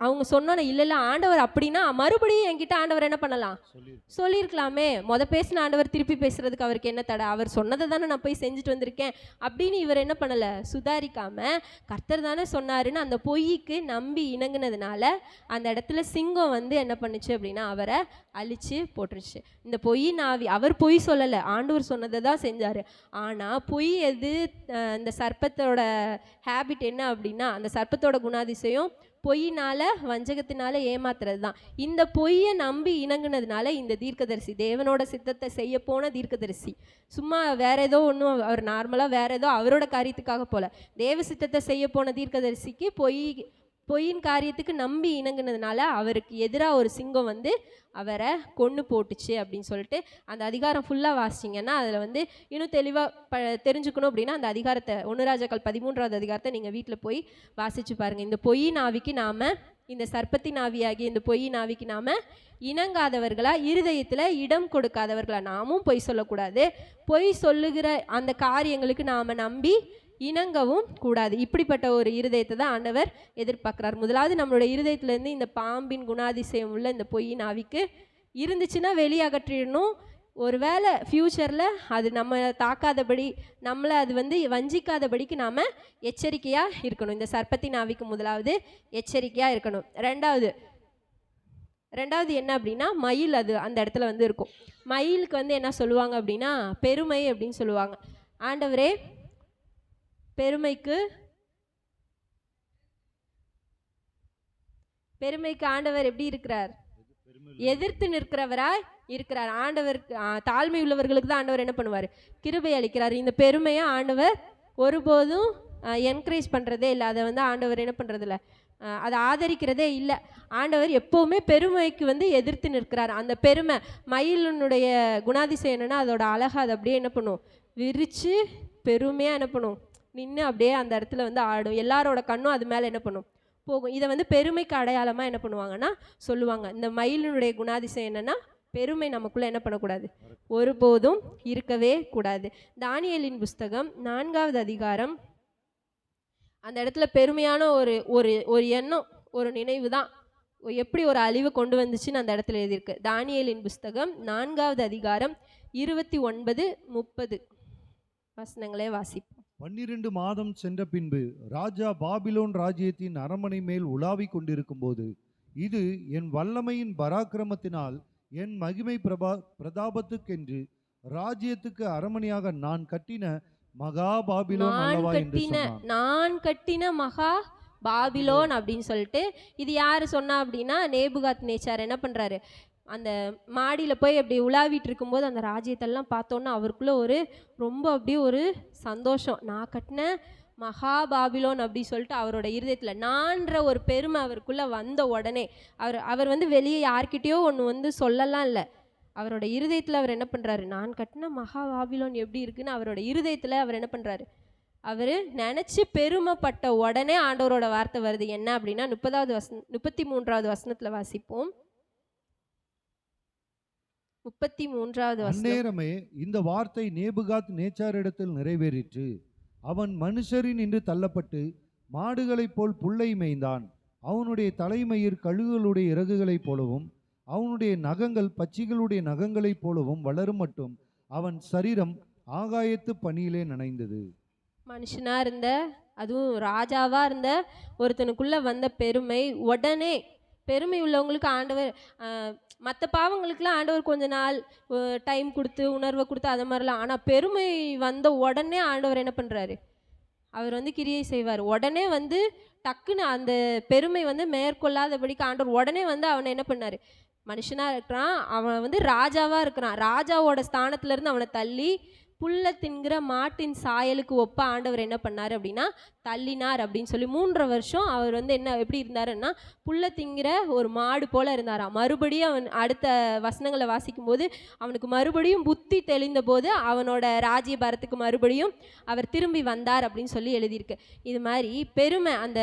அவங்க சொன்னோன்னே இல்லை ஆண்டவர் அப்படின்னா மறுபடியும் என்கிட்ட ஆண்டவர் என்ன பண்ணலாம், சொல்லியிருக்கலாமே, பேசின ஆண்டவர் திருப்பி பேசுறதுக்கு அவருக்கு என்ன தடை, அவர் சொன்னதை தானே நான் போய் செஞ்சுட்டு வந்திருக்கேன் அப்படின்னு இவர் என்ன பண்ணலை, சுதாரிக்காமல் கர்த்தர் தானே சொன்னாருன்னு அந்த பொய்க்கு நம்பி இணங்குனதுனால அந்த இடத்துல சிங்கம் வந்து என்ன பண்ணுச்சு அப்படின்னா அவரை அழிச்சு போட்டுருச்சு. இந்த பொய் நாவி, அவர் பொய் சொல்லலை, ஆண்டவர் சொன்னதை தான் செஞ்சார். ஆனால் பொய் எது, இந்த சர்ப்பத்தோட ஹேபிட் என்ன அப்படின்னா, அந்த சர்ப்பத்தோட குணாதிசயம் பொய்யினால வஞ்சகத்தினால ஏமாத்துறது தான். இந்த பொய்யை நம்பி இணங்குனதுனால இந்த தீர்க்கதரிசி, தேவனோட சித்தத்தை செய்ய போன தீர்க்கதரிசி, சும்மா வேற ஏதோ ஒன்றும் அவர் நார்மலாக வேற ஏதோ அவரோட காரியத்துக்காக போல, தேவ சித்தத்தை செய்ய போன தீர்க்கதரிசிக்கு பொய்யின் காரியத்துக்கு நம்பி இணங்குனதுனால அவருக்கு எதிராக ஒரு சிங்கம் வந்து அவரை கொன்று போட்டுச்சு அப்படின்னு சொல்லிட்டு அந்த அதிகாரம் ஃபுல்லாக வாசிச்சிங்கன்னா அதில் வந்து இன்னும் தெளிவாக தெரிஞ்சுக்கணும் அப்படின்னா அந்த அதிகாரத்தை 1 ராஜாக்கள் 13வது அதிகாரத்தை நீங்கள் வீட்டில் போய் வாசித்து பாருங்கள். இந்த பொய்யின் ஆவிக்கு நாம், இந்த சர்ப்பத்தின் ஆவியாகிய இந்த பொய்யின் ஆவிக்கு நாம் இணங்காதவர்களா, இருதயத்தில் இடம் கொடுக்காதவர்களா, நாமும் பொய் சொல்லக்கூடாது, பொய் சொல்லுகிற அந்த காரியங்களுக்கு நாம் நம்பி இணங்கவும் கூடாது. இப்படிப்பட்ட ஒரு இருதயத்தை தான் ஆண்டவர் எதிர்பார்க்குறார். முதலாவது நம்மளோட இருதயத்திலேருந்து இந்த பாம்பின் குணாதிசயம் உள்ள இந்த பொய்யின் ஆவிக்கு இருந்துச்சுன்னா வெளியகற்றிடணும். ஒருவேளை ஃப்யூச்சரில் அது நம்ம தாக்காதபடி, நம்மளை அது வந்து வஞ்சிக்காதபடிக்கு நாம் எச்சரிக்கையாக இருக்கணும். இந்த சர்ப்பத்தின் ஆவிக்கு முதலாவது எச்சரிக்கையாக இருக்கணும். ரெண்டாவது என்ன அப்படின்னா, மயில் அது அந்த இடத்துல வந்து இருக்கும். மயிலுக்கு வந்து என்ன சொல்லுவாங்க அப்படின்னா பெருமை அப்படின்னு சொல்லுவாங்க. ஆண்டவரே, பெருமைக்கு ஆண்டவர் எப்படி இருக்கிறார், எதிர்த்து நிற்கிறவராய் இருக்கிறார். ஆண்டவருக்கு தாழ்மை உள்ளவர்களுக்கு தான் ஆண்டவர் என்ன பண்ணுவார், கிருபை அளிக்கிறார். இந்த பெருமையை ஆண்டவர் ஒருபோதும் என்கரேஜ் பண்ணுறதே இல்லை, அதை வந்து ஆண்டவர் என்ன பண்ணுறதில்ல, அதை ஆதரிக்கிறதே இல்லை. ஆண்டவர் எப்போவுமே பெருமைக்கு வந்து எதிர்த்து நிற்கிறார். அந்த பெருமை, மயிலினுடைய குணாதிசயம் என்னென்னா அதோட அழகை அதை அப்படியே என்ன பண்ணும், விரித்து பெருமையாக என்ன பண்ணும், நின்று அப்படியே அந்த இடத்துல வந்து ஆடும். எல்லாரோட கண்ணும் அது மேலே என்ன பண்ணும், போகும். இதை வந்து பெருமைக்கு அடையாளமாக என்ன பண்ணுவாங்கன்னா சொல்லுவாங்க. இந்த மயிலினுடைய குணாதிசயம் என்னென்னா பெருமை நமக்குள்ளே என்ன பண்ணக்கூடாது, ஒருபோதும் இருக்கவே கூடாது. தானியேலின் புஸ்தகம் 4வது அதிகாரம், அந்த இடத்துல பெருமையான ஒரு எண்ணம், ஒரு நினைவு தான் எப்படி ஒரு அழிவு கொண்டு வந்துச்சுன்னு அந்த இடத்துல எழுதியிருக்கு. தானியேலின் புஸ்தகம் 4வது அதிகாரம் 29-30 வசனங்களே வாசிப்போம். 12 மாதம் சென்ற பின்பு ராஜா பாபிலோன் ராஜ்யத்தின் அரண்மனை மேல் உலாவிக் கொண்டிருக்கும் போது, இது என் வல்லமையின் பராக்கிரமத்தினால் என் மகிமை பிரதாபத்துக்கென்று ராஜ்யத்துக்கு அரண்மனையாக நான் கட்டின மகா பாபிலோன் அல்லவா என்று சொன்னான். நான் கட்டின மகா பாபிலோன் அப்படின்னு சொல்லிட்டு இது யாரு சொன்னா அப்படின்னா நேபுகாத் நேச்சார் என்ன பண்றாரு, அந்த மாடியில் போய் அப்படி உலாவிட்டு இருக்கும்போது அந்த ராஜ்யத்தெல்லாம் பார்த்தோன்னா அவருக்குள்ளே ரொம்ப அப்படியே ஒரு சந்தோஷம். நான் கட்டின மகா பாபிலோன் அப்படி சொல்லிட்டு அவரோட இருதயத்தில் நான்ற ஒரு பெருமை அவருக்குள்ளே வந்த உடனே அவர் வந்து வெளியே யார்கிட்டயோ ஒன்று வந்து சொல்லலாம் இல்லை, அவரோட இருதயத்தில் அவர் என்ன பண்ணுறாரு, நான் கட்டின மகா பாபிலோன் எப்படி இருக்குன்னு அவரோட இருதயத்தில் அவர் என்ன பண்ணுறாரு, அவர் நினச்சி பெருமைப்பட்ட உடனே ஆண்டவரோட வார்த்தை வருது. என்ன அப்படின்னா 33வது வசனத்தில் வாசிப்போம். 33வது வசனம். அந்நேரமே இந்த வார்த்தை நேபுகாத் நேச்சாரிடத்தில் நிறைவேறிற்று. அவன் மனுஷரின் என்று தள்ளப்பட்டு மாடுகளைப் போல் புல்லை மேய்ந்தான். அவனுடைய தலைமயிர் கழுகுகளுடைய இறகுகளைப் போலவும் அவனுடைய நகங்கள் பச்சிகளுடைய நகங்களைப் போலவும் வளரும் மட்டும் அவன் சரீரம் ஆகாயத்து பனியிலே நனைந்தது. மனுஷனா இருந்த, அதுவும் ராஜாவா இருந்த ஒருத்தனுக்குள்ள வந்த பெருமை, உடனே பெருமை உள்ளவங்களுக்கு ஆண்டவர் மற்ற பாவங்களுக்கெல்லாம் ஆண்டவர் கொஞ்ச நாள் டைம் கொடுத்து உணர்வை கொடுத்து அதை மாதிரிலாம். ஆனால் பெருமை வந்த உடனே ஆண்டவர் என்ன பண்ணுறாரு? அவர் வந்து கிரியை செய்வார். உடனே வந்து டக்குன்னு அந்த பெருமை வந்து மேற்கொள்ளாதபடிக்கு ஆண்டவர் உடனே வந்து அவனை என்ன பண்ணார்? மனுஷனாக இருக்கிறான், அவன் வந்து ராஜாவாக இருக்கிறான், ராஜாவோட ஸ்தானத்துலேருந்து அவனை தள்ளி புல்லை தின்கிற மாட்டின் சாயலுக்கு ஒப்ப ஆண்டவர் என்ன பண்ணார் அப்படின்னா தள்ளினார் அப்படின்னு சொல்லி 3 வருஷம் அவர் வந்து என்ன எப்படி இருந்தாருன்னா புல்லை திங்கிற ஒரு மாடு போல இருந்தாராம். மறுபடியும் அவன் அடுத்த வசனங்களை வாசிக்கும் போது அவனுக்கு மறுபடியும் புத்தி தெளிந்த போது அவனோட ராஜ்யபாரத்துக்கு மறுபடியும் அவர் திரும்பி வந்தார் அப்படின்னு சொல்லி எழுதியிருக்கு. இது மாதிரி பெருமை, அந்த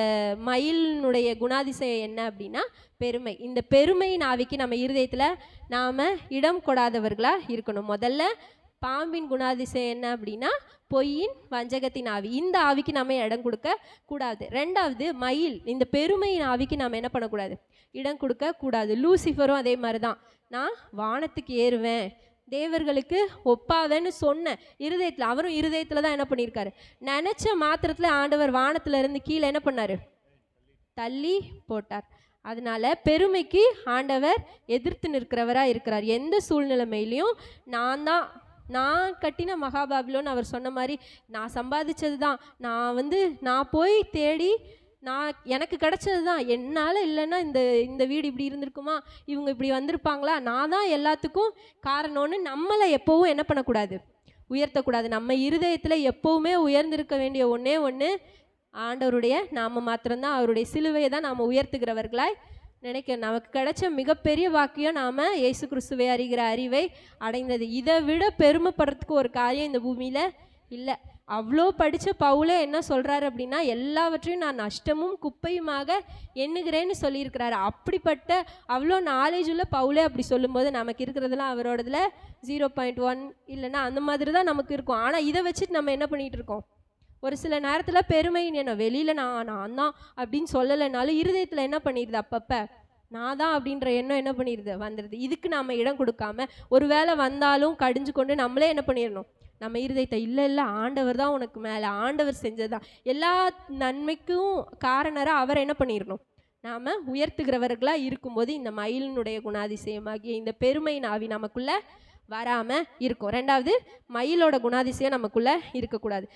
மயிலினுடைய குணாதிசயம் என்ன அப்படின்னா பெருமை. இந்த பெருமையின் ஆவிக்கு நம்ம இருதயத்தில் நாம் இடம் கொடாதவர்களாக இருக்கணும். முதல்ல பாம்பின் குணாதிசயம் என்ன அப்படின்னா பொய்யின் வஞ்சகத்தின் ஆவி. இந்த ஆவிக்கு நம்ம இடம் கொடுக்க கூடாது. ரெண்டாவது மயில், இந்த பெருமையின் ஆவிக்கு நம்ம என்ன பண்ணக்கூடாது? இடம் கொடுக்க கூடாது. லூசிஃபரும் அதே மாதிரி தான். நான் வானத்துக்கு ஏறுவேன், தேவர்களுக்கு ஒப்பாவேன்னு சொன்ன இருதயத்தில், அவரும் இருதயத்தில் தான் என்ன பண்ணியிருக்காரு? நினச்ச மாத்திரத்தில் ஆண்டவர் வானத்துல இருந்து கீழே என்ன பண்ணார்? தள்ளி போட்டார். அதனால பெருமைக்கு ஆண்டவர் எதிர்த்து நிற்கிறவராக இருக்கிறார். எந்த சூழ்நிலைமையிலையும் நான் கட்டின மகாபாபிலோன் அவர் சொன்ன மாதிரி நான் சம்பாதிச்சது தான், நான் போய் தேடி எனக்கு கிடைச்சது தான், என்னால் இல்லைன்னா இந்த வீடு இப்படி இருந்திருக்குமா, இவங்க இப்படி வந்திருப்பாங்களா, நான் தான் எல்லாத்துக்கும் காரணம்னு நம்மளை எப்போவும் என்ன பண்ணக்கூடாது? உயர்த்தக்கூடாது. நம்ம இருதயத்தில் எப்போவுமே உயர்ந்திருக்க வேண்டிய ஒன்றே ஒன்று ஆண்டவருடைய நாம மாத்திரம்தான். அவருடைய சிலுவையை தான் நாம் உயர்த்துகிறவர்களாய் நினைக்க. நமக்கு கிடைச்ச மிகப்பெரிய வாக்கியம் நாம் இயேசு கிறிஸ்துவை அறிகிற அறிவை அடைந்தது. இதை விட பெருமைப்படுறதுக்கு ஒரு காரியம் இந்த பூமியில் இல்லை. அவ்வளோ படித்த பவுலே என்ன சொல்கிறாரு அப்படின்னா எல்லாவற்றையும் நான் நஷ்டமும் குப்பையுமாக எண்ணுகிறேன்னு சொல்லியிருக்கிறாரு. அப்படிப்பட்ட அவ்வளோ நாலேஜ் உள்ள பவுலே அப்படி சொல்லும்போது நமக்கு இருக்கிறதுலாம் அவரோடதுல 0.1 இல்லைன்னா அந்த மாதிரி தான் நமக்கு இருக்கும். ஆனால் இதை வச்சுட்டு நம்ம என்ன பண்ணிகிட்டு இருக்கோம்? ஒரு சில நேரத்தில் பெருமைன்னு என்ன வெளியில் நான் தான் அப்படின்னு சொல்லலைனாலும் இருதயத்தில் என்ன பண்ணிடுது? அப்பப்போ நான் தான் அப்படின்ற எண்ணம் என்ன பண்ணிடுது? வந்துடுது. இதுக்கு நம்ம இடம் கொடுக்காம ஒரு வேளை வந்தாலும் கடிஞ்சு கொண்டு நம்மளே என்ன பண்ணிடணும்? நம்ம இருதயத்தை இல்லை ஆண்டவர் தான் உனக்கு மேலே, ஆண்டவர் செஞ்சது தான் எல்லா நன்மைக்கும் காரணராக அவரை என்ன பண்ணிடணும்? நாம் உயர்த்துகிறவர்களாக இருக்கும்போது இந்த மயிலினுடைய குணாதிசயமாகிய இந்த பெருமையின் ஆவி நமக்குள்ளே வராமல் இருக்கும். ரெண்டாவது மயிலோட குணாதிசயம் நமக்குள்ளே இருக்கக்கூடாது.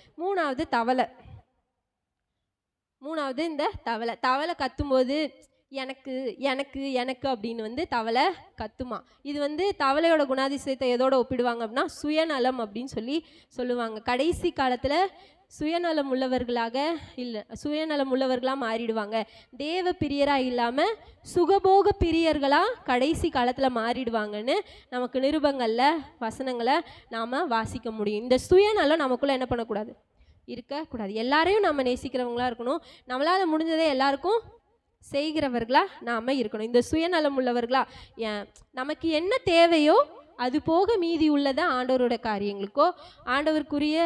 மூணாவது இந்த தவளை கத்தும்போது எனக்கு எனக்கு எனக்கு அப்படின்னு தவளை கத்துமா. இது தவளையோட குணாதிசயத்தை எதோட ஒப்பிடுவாங்க அப்படின்னா சுயநலம் அப்படின்னு சொல்லுவாங்க. கடைசி காலத்தில் சுயநலம் உள்ளவர்களாக மாறிடுவாங்க. தேவ பிரியராக இல்லாமல் சுகபோக பிரியர்களாக கடைசி காலத்தில் மாறிடுவாங்கன்னு நமக்கு நிருபங்களில் வசனங்களை நாம் வாசிக்க முடியும். இந்த சுயநலம் நமக்குள்ளே என்ன பண்ணக்கூடாது? இருக்கக்கூடாது. எல்லாரையும் நம்ம நேசிக்கிறவங்களா இருக்கணும். நம்மளால் முடிஞ்சதே எல்லாருக்கும் செய்கிறவர்களாக நாம் இருக்கணும். இந்த சுயநலம் உள்ளவர்களா நமக்கு என்ன தேவையோ அது போக மீதி உள்ளதை ஆண்டவரோட காரியங்களுக்கோ ஆண்டவருக்குரிய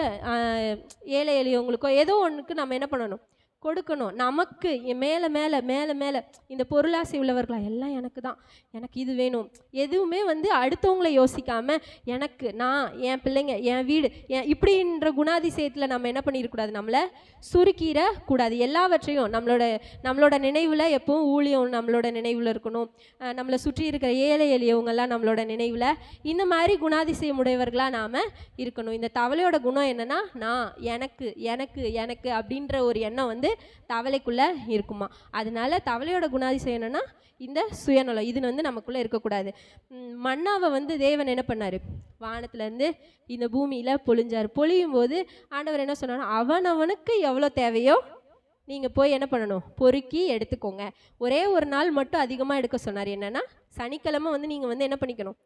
ஏழை எளியவங்களுக்கோ ஏதோ ஒன்றுக்கு நம்ம என்ன பண்ணணும்? கொடுக்கணும். நமக்கு மேலே மேலே மேலே மேலே இந்த பொருளாசை உள்ளவர்களா எல்லாம் எனக்கு தான், எனக்கு இது வேணும், எதுவுமே அடுத்தவங்களை யோசிக்காமல் எனக்கு, நான், என் பிள்ளைங்க, என் வீடு, இப்படின்ற குணாதிசயத்தில் நம்ம என்ன பண்ணிடக்கூடாது? நம்மளை சுருக்கிட கூடாது. எல்லாவற்றையும் நம்மளோட நினைவில் எப்பவும் ஊழியம் நம்மளோட நினைவில் இருக்கணும். நம்மளை சுற்றி இருக்கிற ஏழை எளியவங்கெல்லாம் நம்மளோட நினைவில் இந்த மாதிரி குணாதிசயம் உடையவர்களாக நாம் இருக்கணும். இந்த தவளையோட குணம் என்னென்னா நான், எனக்கு எனக்கு எனக்கு அப்படின்ற ஒரு எண்ணம் தவளைக்குள்ளே இருக்குமா. அதனால தவளையோட குணாதிசயம் என்னன்னா இந்த சுயநலம். இது நமக்குள்ளே இருக்கக்கூடாது. மன்னாவை தேவன் என்ன பண்ணார்? வானத்துலேருந்து இந்த பூமியில் பொழிஞ்சார். பொழியும் போது ஆண்டவர் என்ன சொன்னார்? அவனவனுக்கு எவ்வளோ தேவையோ நீங்கள் போய் என்ன பண்ணணும்? பொறுக்கி எடுத்துக்கோங்க. ஒரே ஒரு நாள் மட்டும் அதிகமாக எடுக்க சொன்னார். என்னென்னா சனிக்கிழமை நீங்கள் என்ன பண்ணிக்கணும்?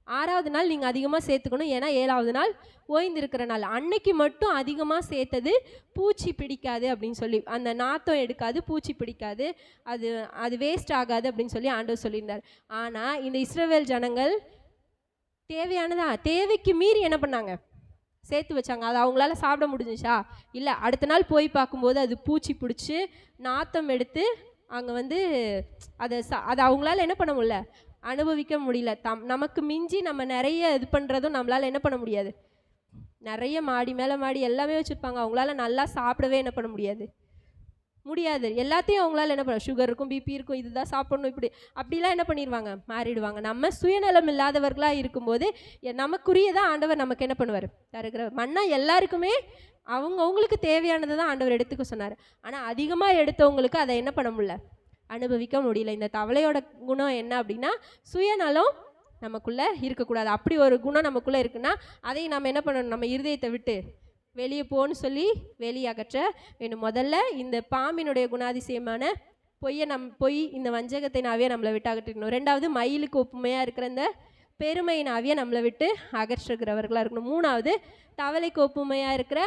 6வது நாள் நீங்கள் அதிகமாக சேர்த்துக்கணும். ஏன்னா 7வது நாள் ஓய்ந்திருக்கிற நாள். அன்னைக்கு மட்டும் அதிகமாக சேர்த்தது பூச்சி பிடிக்காது அப்படின்னு சொல்லி, அந்த நாத்தம் எடுக்காது, பூச்சி பிடிக்காது, அது வேஸ்ட் ஆகாது அப்படின்னு சொல்லி ஆண்டவர் சொல்லியிருந்தார். ஆனால் இந்த இஸ்ரவேல் ஜனங்கள் தேவையானதான், தேவைக்கு மீறி என்ன பண்ணாங்க, சேர்த்து வச்சாங்க. அது அவங்களால சாப்பிட முடிஞ்சிச்சா? இல்லை. அடுத்த நாள் போய் பார்க்கும்போது அது பூச்சி பிடிச்சி நாத்தம் எடுத்து அங்கே வந்து அதை அவங்களால என்ன பண்ண முடியல, அனுபவிக்க முடியல. நமக்கு மிஞ்சி நம்ம நிறைய இது பண்ணுறதும் நம்மளால் என்ன பண்ண முடியாது. நிறைய மாடி மேலே மாடி எல்லாமே வச்சுருப்பாங்க, அவங்களால நல்லா சாப்பிடவே என்ன பண்ண முடியாது. எல்லாத்தையும் அவங்களால என்ன பண்ண, சுகர் இருக்கும், பிபி இருக்கும், இதுதான் சாப்பிடணும், இப்படி அப்படிலாம் என்ன பண்ணிடுவாங்க, மாறிடுவாங்க. நம்ம சுயநலம் இல்லாதவர்களாக இருக்கும்போது நமக்குரியதான் ஆண்டவர் நமக்கு என்ன பண்ணுவார், தருகிற மண்ணா எல்லாருக்குமே அவங்களுக்கு தேவையானதை தான் ஆண்டவர் எடுத்துக்க சொன்னார். ஆனால் அதிகமாக எடுத்தவங்களுக்கு அதை என்ன பண்ண முடியல, அனுபவிக்க முடியல. இந்த தவளையோட குணம் என்ன அப்படின்னா, சுயநலம் நமக்குள்ளே இருக்கக்கூடாது. அப்படி ஒரு குணம் நமக்குள்ளே இருக்குன்னா அதை நம்ம என்ன பண்ணணும், நம்ம இருதயத்தை விட்டு வெளியே போன்னு சொல்லி வெளியே அகற்ற வேணும். முதல்ல இந்த பாம்பினுடைய குணாதிசயமான பொய், இந்த வஞ்சகத்தை நாவியை நம்மளை விட்டு அகற்றிக்கணும். ரெண்டாவது, மயிலுக்கு ஒப்புமையாக இருக்கிற இந்த பெருமையின் ஆவியை நம்மளை விட்டு அகற்றுகிறவர்களாக இருக்கணும். மூணாவது, தவளைக்கு ஒப்புமையாக இருக்கிற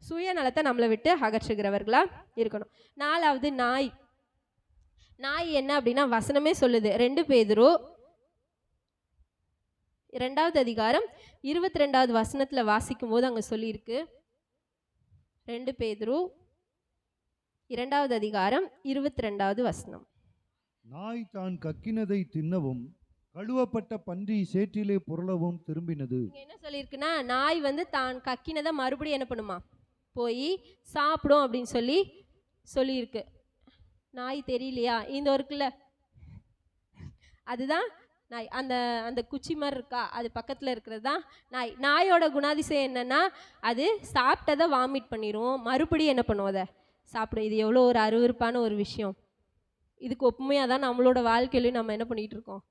சுயநலத்தை நம்மளை விட்டு அகற்றுகிறவர்களாக இருக்கணும். நாலாவது, நாய் என்ன அப்படின்னா, வசனமே சொல்லுது, 2 பேதுரு 2வது அதிகாரம் 22வது வசனத்தில் வாசிக்கும் போது அங்கே சொல்லியிருக்கு. 2 பேதுரு 2வது அதிகாரம் 22வது வசனம். நாய் தான் கக்கினதை தின்னவும் கழுவப்பட்ட பன்றி சேற்றிலே புரளவும் திரும்பினது. என்ன சொல்லியிருக்குன்னா, நாய் வந்து தான் கக்கினதை மறுபடியும் என்ன பண்ணுமா, போய் சாப்பிடும் அப்படின்னு சொல்லியிருக்கு. நாய் தெரியலையா, இந்த இருக்குல்ல, அதுதான் நாய். அந்த குச்சி மாதிரி இருக்கா, அது பக்கத்தில் இருக்கிறது தான் நாய். நாயோட குணாதிசயம் என்னென்னா, அது சாப்பிட்டதை வாமிட் பண்ணிடும், மறுபடியும் என்ன பண்ணுவோம், அதை சாப்பிடும். இது எவ்வளோ ஒரு அருவருப்பான ஒரு விஷயம். இதுக்கு ஒப்புமையாக தான் நம்மளோட வாழ்க்கையிலையும் நம்ம என்ன பண்ணிகிட்டு இருக்கோம்.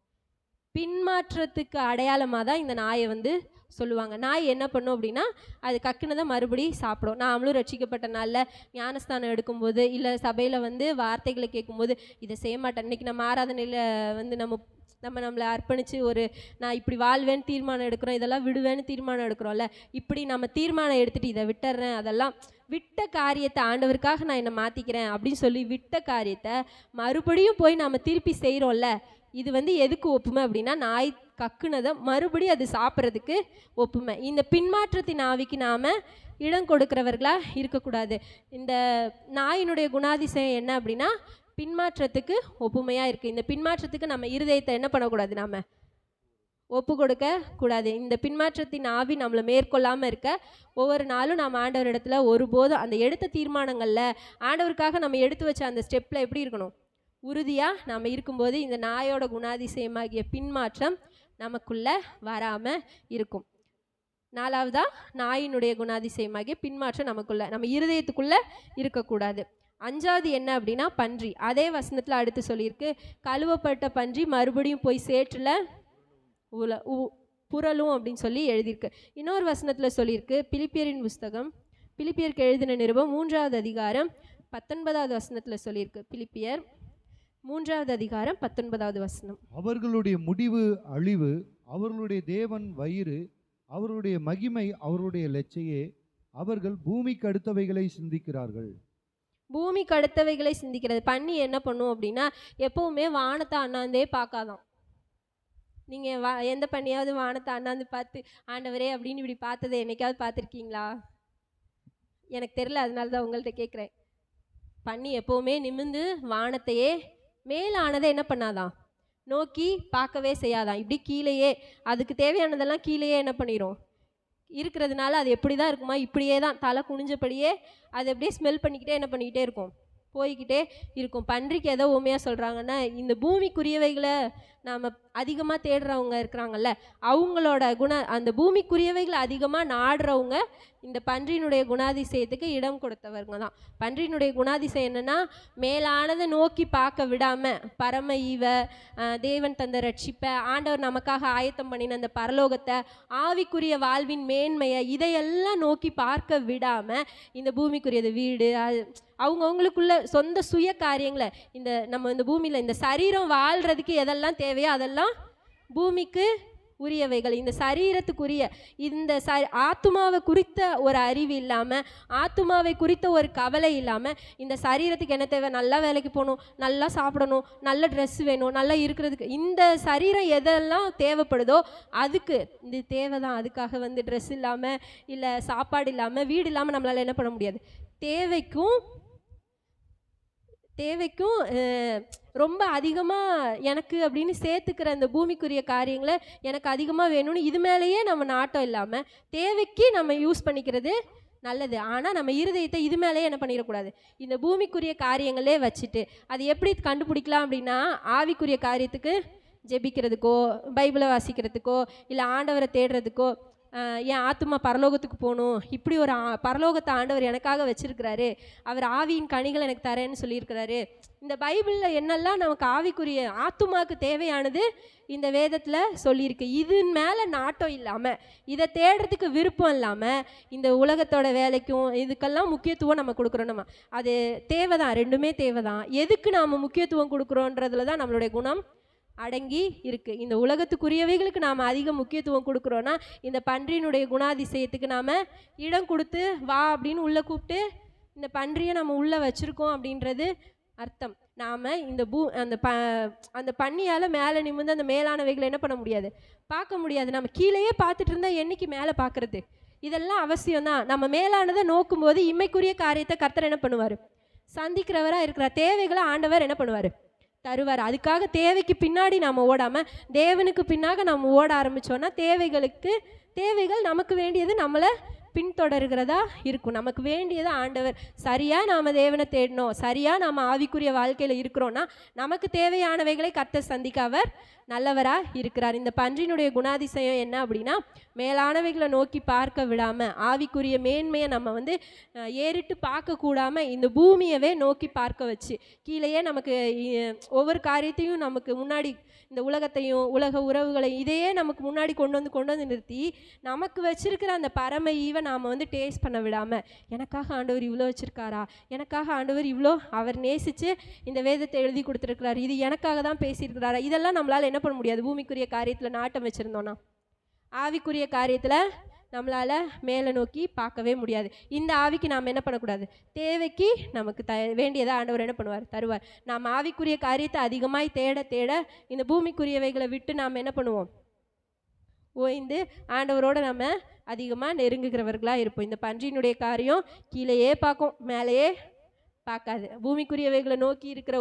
பின்மாற்றத்துக்கு அடையாளமாக தான் இந்த நாயை வந்து சொல்லுவாங்க. நாய் என்ன பண்ணும் அப்படின்னா, அது கக்குனதை மறுபடியும் சாப்பிடும். நாமளும் ரட்சிக்கப்பட்ட நாளில் ஞானஸ்தானம் எடுக்கும்போது, இல்லை சபையில் வந்து வார்த்தைகளை கேட்கும்போது, இதை செய்ய மாட்டேன், இன்றைக்கி நம்ம ஆராதனையில் வந்து நம்மளை அர்ப்பணித்து நான் இப்படி வாழ்வேன்னு தீர்மானம் எடுக்கிறோம், இதெல்லாம் விடுவேன்னு தீர்மானம் எடுக்கிறோம்ல, இப்படி நம்ம தீர்மானம் எடுத்துகிட்டு இதை விட்டுறேன், அதெல்லாம் விட்ட காரியத்தை ஆண்டவருக்காக நான் என்னை மாற்றிக்கிறேன் அப்படின்னு சொல்லி விட்ட காரியத்தை மறுபடியும் போய் நம்ம திருப்பி செய்கிறோம்ல, இது வந்து எதுக்கு ஒப்புமை அப்படின்னா, நாய் கக்குனதை மறுபடியும் அது சாப்பிட்றதுக்கு ஒப்புமை. இந்த பின்மாற்றத்தின் ஆவிக்கு நாம் இடம் கொடுக்கிறவர்களாக இருக்கக்கூடாது. இந்த நாயினுடைய குணாதிசயம் என்ன அப்படின்னா, பின்மாற்றத்துக்கு ஒப்புமையாக இருக்குது. இந்த பின்மாற்றத்துக்கு நம்ம இருதயத்தை என்ன பண்ணக்கூடாது, நாம் ஒப்பு கொடுக்க கூடாது. இந்த பின்மாற்றத்தின் ஆவி நம்மளை மேற்கொள்ளாமல் இருக்க ஒவ்வொரு நாளும் நாம் ஆண்டவர் இடத்துல ஒருபோதும் அந்த எடுத்த தீர்மானங்களில் ஆண்டவருக்காக நம்ம எடுத்து வச்ச அந்த ஸ்டெப்பில் எப்படி இருக்கணும், உறுதியாக நாம் இருக்கும்போது இந்த நாயோட குணாதிசயமாகிய பின்மாற்றம் நமக்குள்ளே வராமல் இருக்கும். நாலாவதா, நாயினுடைய குணாதிசயமாகிய பின்மாற்றம் நம்ம இருதயத்துக்குள்ளே இருக்கக்கூடாது. 5வது என்ன அப்படின்னா, பன்றி. அதே வசனத்தில் அடுத்து சொல்லியிருக்கு, கழுவப்பட்ட பன்றி மறுபடியும் போய் சேற்றில் புரளும் அப்படின்னு சொல்லி எழுதியிருக்கு. இன்னொரு வசனத்தில் சொல்லியிருக்கு, பிலிப்பியரின் புஸ்தகம், பிலிப்பியருக்கு எழுதின நிருபம் 3வது அதிகாரம் 19வது வசனத்தில் சொல்லியிருக்கு. பிலிப்பியர் 3வது அதிகாரம் 19வது வசனம். அவர்களுடைய முடிவு அழிவு, அவர்களுடைய தேவன் வயிறு, அவருடைய மகிமை அவருடைய லட்சையே, அவர்கள் பூமிக்கு அடுத்தவைகளை சிந்திக்கிறார்கள். பூமிக்கு அடுத்தவைகளை சிந்திக்கிறது. பண்ணி என்ன பண்ணும் அப்படின்னா, எப்பவுமே வானத்தை அண்ணாந்தே பார்க்காதான். நீங்கள் எந்த பண்ணியாவது வானத்தை அண்ணாந்து பார்த்து ஆண்டவரே அப்படின்னு இப்படி பார்த்ததை என்னைக்காவது பார்த்துருக்கீங்களா? எனக்கு தெரியல, அதனால தான் உங்கள்கிட்ட கேட்குறேன். பண்ணி எப்போவுமே நிமிர்ந்து வானத்தையே மேலானதை என்ன பண்ணாதான், நோக்கி பார்க்கவே செய்யாதான். இப்படி கீழேயே அதுக்கு தேவையானதெல்லாம் கீழேயே என்ன பண்ணிடும் இருக்கிறதுனால, அது எப்படி தான் இருக்குமா, இப்படியே தான் தலை குனிஞ்சபடியே அது அப்படியே ஸ்மெல் பண்ணிக்கிட்டே என்ன பண்ணிக்கிட்டே இருக்கும், போய்கிட்டே இருக்கும். பன்றிக்கு எதோ உண்மையாக சொல்கிறாங்கன்னா, இந்த பூமிக்குரியவைகளை நாம் அதிகமாக தேடுறவங்க இருக்கிறாங்கல்ல, அவங்களோட அந்த பூமிக்குரியவைகளை அதிகமாக நாடுறவங்க இந்த பன்றியினுடைய குணாதிசயத்துக்கு இடம் கொடுத்தவங்க தான். பன்றியினுடைய குணாதிசயம் என்னென்னா, மேலானதை நோக்கி பார்க்க விடாமல் பரம ஈவ, தேவன் தந்த ரட்சிப்பை, ஆண்டவர் நமக்காக ஆயத்தம் பண்ணின அந்த பரலோகத்தை, ஆவிக்குரிய வாழ்வின் மேன்மையை, இதையெல்லாம் நோக்கி பார்க்க விடாமல் இந்த பூமிக்குரியது வீடு, அவங்கவுங்களுக்குள்ள சொந்த சுய காரியங்களை, நம்ம இந்த பூமியில் இந்த சரீரம் வாழ்கிறதுக்கு எதெல்லாம் தேவையோ அதெல்லாம் பூமிக்கு உரியவைகள், இந்த சரீரத்துக்குரிய இந்த ஆத்துமாவை குறித்த ஒரு அறிவு இல்லாமல், ஆத்துமாவை குறித்த ஒரு கவலை இல்லாமல், இந்த சரீரத்துக்கு என்ன தேவை, நல்லா வேலைக்கு போகணும், நல்லா சாப்பிடணும், நல்ல ட்ரெஸ் வேணும், நல்லா இருக்கிறதுக்கு, இந்த சரீரம் எதெல்லாம் தேவைப்படுதோ அதுக்கு இந்த தேவை தான். அதுக்காக வந்து ட்ரெஸ் இல்லாமல், இல்லை சாப்பாடு இல்லாமல், வீடு இல்லாமல் நம்மளால் என்ன பண்ண முடியாது. தேவைக்கும் ரொம்ப அதிகமாக எனக்கு அப்படின்னு சேர்த்துக்கிற அந்த பூமிக்குரிய காரியங்களை எனக்கு அதிகமாக வேணும்னு இது மேலேயே நம்ம நாட்டம் இல்லாமல், தேவைக்கு நம்ம யூஸ் பண்ணிக்கிறது நல்லது. ஆனால் நம்ம இருதயத்தை இது மேலேயே என்ன பண்ணிடக்கூடாது, இந்த பூமிக்குரிய காரியங்களே வச்சுட்டு. அது எப்படி கண்டுபிடிக்கலாம் அப்படின்னா, ஆவிக்குரிய காரியத்துக்கு ஜெபிக்கிறதுக்கோ, பைபிளை வாசிக்கிறதுக்கோ, இல்லை ஆண்டவரை தேடுறதுக்கோ, என் ஆத்துமா பரலோகத்துக்கு போகணும், இப்படி ஒரு பரலோகத்தை ஆண்டவர் எனக்காக வச்சிருக்கிறாரு, அவர் ஆவியின் கனிகள் எனக்கு தரேன்னு சொல்லியிருக்கிறாரு. இந்த பைபிளில் என்னெல்லாம் நமக்கு ஆவிக்குரிய ஆத்துமாவுக்கு தேவையானது இந்த வேதத்தில் சொல்லியிருக்கு. இது மேலே நாட்டம் இல்லாமல், இதை தேடுறதுக்கு விருப்பம் இல்லாமல், இந்த உலகத்தோட வேலைக்கும் இதுக்கெல்லாம் முக்கியத்துவம் நம்ம கொடுக்குறோம். நம்ம அது தேவை தான், ரெண்டுமே தேவை தான். எதுக்கு நாம் முக்கியத்துவம் கொடுக்குறோன்றதுல தான் நம்மளுடைய குணம் அடங்கி இருக்கு. இந்த உலகத்துக்குரியவைகளுக்கு நாம் அதிக முக்கியத்துவம் கொடுக்குறோன்னா, இந்த பன்றியினுடைய குணாதிசயத்துக்கு நாம் இடம் கொடுத்து வா அப்படின்னு உள்ளே கூப்பிட்டு இந்த பன்றியை நம்ம உள்ளே வச்சுருக்கோம் அப்படின்றது அர்த்தம். நாம் இந்த அந்த பன்னியால் மேலே நிமிர்ந்து அந்த மேலானவைகளை என்ன பண்ண முடியாது, பார்க்க முடியாது. நம்ம கீழேயே பார்த்துட்டு இருந்தால் என்னைக்கு மேலே பார்க்குறது? இதெல்லாம் அவசியம்தான். நம்ம மேலானதை நோக்கும்போது இம்மைக்குரிய காரியத்தை கர்த்தர் என்ன பண்ணுவார், சந்திக்கிறவராக இருக்கிறார். தேவைகளை ஆண்டவர் என்ன பண்ணுவார், தருவார். அதுக்காக தேவைக்கு பின்னாடி நாம் ஓடாமல் தேவனுக்கு பின்னாக நம்ம ஓட ஆரம்பித்தோன்னா, தேவைகள் நமக்கு வேண்டியது நம்மளை பின்தொடர்கிறதா இருக்கும். நமக்கு வேண்டியதை ஆண்டவர் சரியாக நாம் தேவனை தேடணும், சரியாக நாம் ஆவிக்குரிய வாழ்க்கையில் இருக்கிறோன்னா நமக்கு தேவையானவைகளை கர்த்தர் சந்திக்க அவர் நல்லவராக இருக்கிறார். இந்த பன்றியினுடைய குணாதிசயம் என்ன அப்படின்னா, மேலானவைகளை நோக்கி பார்க்க விடாமல், ஆவிக்குரிய மேன்மையை நம்ம வந்து ஏறிட்டு பார்க்கக்கூடாமல் இந்த பூமியவே நோக்கி பார்க்க வச்சு, கீழேயே நமக்கு ஒவ்வொரு காரியத்தையும் நமக்கு முன்னாடி இந்த உலகத்தையும் உலக உறவுகளையும் இதையே நமக்கு முன்னாடி கொண்டு வந்து நிறுத்தி நமக்கு வச்சிருக்கிற அந்த பரம ஈவை நாம் வந்து டேஸ்ட் பண்ண விடாமல், எனக்காக ஆண்டவர் இவ்வளோ வச்சுருக்காரா, எனக்காக ஆண்டவர் இவ்வளோ அவர் நேசித்து இந்த வேதத்தை எழுதி கொடுத்துருக்கிறார், இது எனக்காக தான் பேசியிருக்கிறாரா, இதெல்லாம் நம்மளால் என்ன பண்ண முடியாது. பூமிக்குரிய காரியத்தில் நாட்டம் வச்சுருந்தோன்னா ஆவிக்குரிய காரியத்தில் நம்மளால் மேலே நோக்கி பார்க்கவே முடியாது. இந்த ஆவிக்கு நாம் என்ன பண்ணக்கூடாது, தேவைக்கு நமக்கு வேண்டியதை ஆண்டவர் என்ன பண்ணுவார், தருவார். நாம் ஆவிக்குரிய காரியத்தை அதிகமாய் தேட இந்த பூமிக்குரியவைகளை விட்டு நாம் என்ன பண்ணுவோம், ஓய்ந்து ஆண்டவரோடு நம்ம அதிகமாக நெருங்குகிறவர்களாக இருப்போம். இந்த பன்றியினுடைய காரியம் கீழேயே பார்க்கும், மேலேயே பார்க்காது. பூமிக்குரியவைகளை நோக்கி இருக்கிற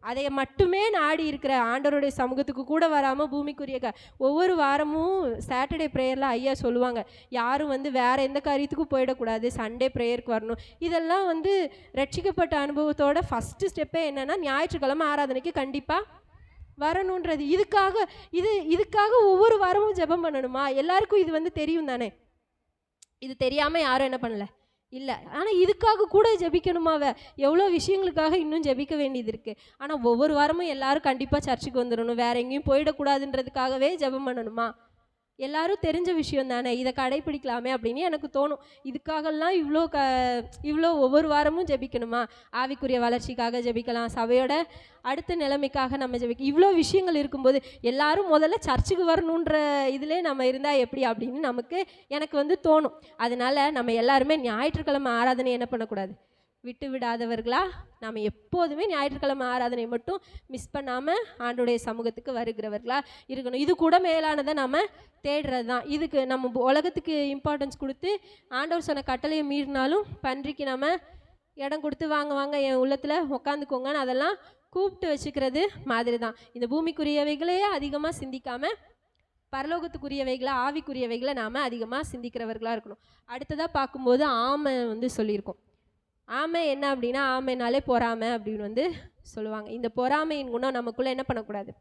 அதை மட்டுமே நாடி இருக்கிற ஆண்டவருடைய சமூகத்துக்கு கூட வராமல் பூமிக்குரிய ஒவ்வொரு வாரமும் சாட்டர்டே ப்ரேயரில் ஐயா சொல்லுவாங்க, யாரும் வந்து வேறு எந்த காரியத்துக்கும் போயிடக்கூடாது, சண்டே ப்ரேயருக்கு வரணும். இதெல்லாம் வந்து ரட்சிக்கப்பட்ட அனுபவத்தோட ஃபஸ்ட்டு ஸ்டெப்பே என்னென்னா, ஞாயிற்றுக்கிழமை ஆராதனைக்கு கண்டிப்பாக வரணுன்றது. இதுக்காக ஒவ்வொரு வாரமும் ஜெபம் பண்ணணுமா? எல்லாருக்கும் இது வந்து தெரியும் தானே, இது தெரியாமல் யாரும் என்ன பண்ணல இல்லை. ஆனால் இதுக்காக கூட ஜெபிக்கணுமாவ, எவ்வளோ விஷயங்களுக்காக இன்னும் ஜெபிக்க வேண்டியது இருக்குது. ஆனால் ஒவ்வொரு வாரமும் எல்லாரும் கண்டிப்பாக சர்ச்சுக்கு வந்துடணும், வேறு எங்கேயும் போயிடக்கூடாதுன்றதுக்காகவே ஜெபம் பண்ணணுமா? எல்லாரும் தெரிஞ்ச விஷயம் தானே, இதை கடைப்பிடிக்கலாமே அப்படின்னு எனக்கு தோணும். இதுக்காகலாம் இவ்வளோ ஒவ்வொரு வாரமும் ஜெபிக்கணுமா? ஆவிக்குரிய வளர்ச்சிக்காக ஜெபிக்கலாம், சபையோட அடுத்த நிலைமைக்காக நம்ம இவ்வளோ விஷயங்கள் இருக்கும்போது எல்லாரும் முதல்ல சர்ச்சுக்கு வரணுன்ற இதிலே நம்ம இருந்தால் எப்படி அப்படின்னு எனக்கு வந்து தோணும். அதனால் நம்ம எல்லாருமே ஞாயிற்றுக்கிழமை ஆராதனை என்ன பண்ணக்கூடாது, விட்டு விடாதவர்களா நாம் எப்போதுமே ஞாயிற்றுக்கிழமை ஆராதனை மட்டும் மிஸ் பண்ணாமல் ஆண்டோடைய சமூகத்துக்கு வருகிறவர்களா இருக்கணும். இது கூட மேலானதை நம்ம தேடுறது தான். இதுக்கு நம்ம உலகத்துக்கு இம்பார்ட்டன்ஸ் கொடுத்து ஆண்டவர் சொன்ன கட்டளையை மீறினாலும் பன்றிக்கு நம்ம இடம் கொடுத்து வாங்க என் உள்ளத்தில் உட்காந்துக்கோங்கன்னு அதெல்லாம் கூப்பிட்டு வச்சுக்கிறது மாதிரி தான். இந்த பூமிக்குரியவைகளையே அதிகமாக சிந்திக்காமல் பரலோகத்துக்குரியவைகளை ஆவிக்குரியவைகளை நாம் அதிகமாக சிந்திக்கிறவர்களாக இருக்கணும். அடுத்ததாக பார்க்கும்போது ஆமை வந்து சொல்லியிருக்கோம். ஆமை என்ன அப்படின்னா, ஆமைனாலே பொறாமை அப்படின்னு வந்து சொல்லுவாங்க. இந்த பொறாமையின் குணம் நமக்குள்ளே என்ன பண்ணக்கூடாது,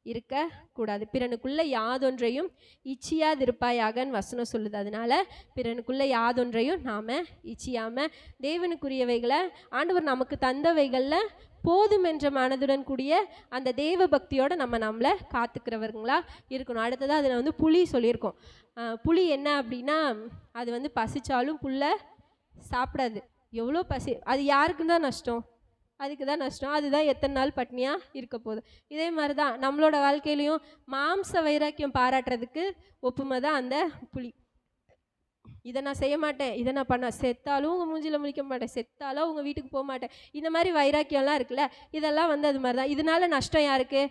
இருக்கக்கூடாது. பிறனுக்குள்ளே யாதொன்றையும் இச்சியாதிருப்பாயாகன்னு வசனம் சொல்லுது. அதனால பிறனுக்குள்ளே யாதொன்றையும் நாம் இச்சியாமல் தேவனுக்குரியவைகளை ஆண்டவர் நமக்கு தந்தவைகளில் போதும் என்ற மனதுடன் கூடிய அந்த தேவ பக்தியோடு நம்மளை காத்துக்கிறவங்களா இருக்கணும். அடுத்ததாக அதில் வந்து புலி சொல்லியிருக்கோம். புலி என்ன அப்படின்னா, அது வந்து பசிச்சாலும் புல்லை சாப்பிடாது. எவ்வளோ பசி, அது யாருக்குன்னு தான் நஷ்டம், அதுக்கு தான் நஷ்டம். அதுதான் எத்தனை நாள் பட்னியாக இருக்க போகுது. இதே மாதிரி தான் நம்மளோட வாழ்க்கையிலையும் மாம்ச வைராக்கியம் பாராட்டுறதுக்கு ஒப்புமை தான் அந்த புலி. இதை நான் செய்ய மாட்டேன், இதை நான் பண்ண செத்தாலும் உங்கள் மூஞ்சியில் முழிக்க மாட்டேன், செத்தாலும் உங்கள் வீட்டுக்கு போக மாட்டேன், இந்த மாதிரி வைராக்கியம்லாம் இருக்குல்ல, இதெல்லாம் வந்து அது மாதிரி தான். இதனால நஷ்டம் யாருக்கு?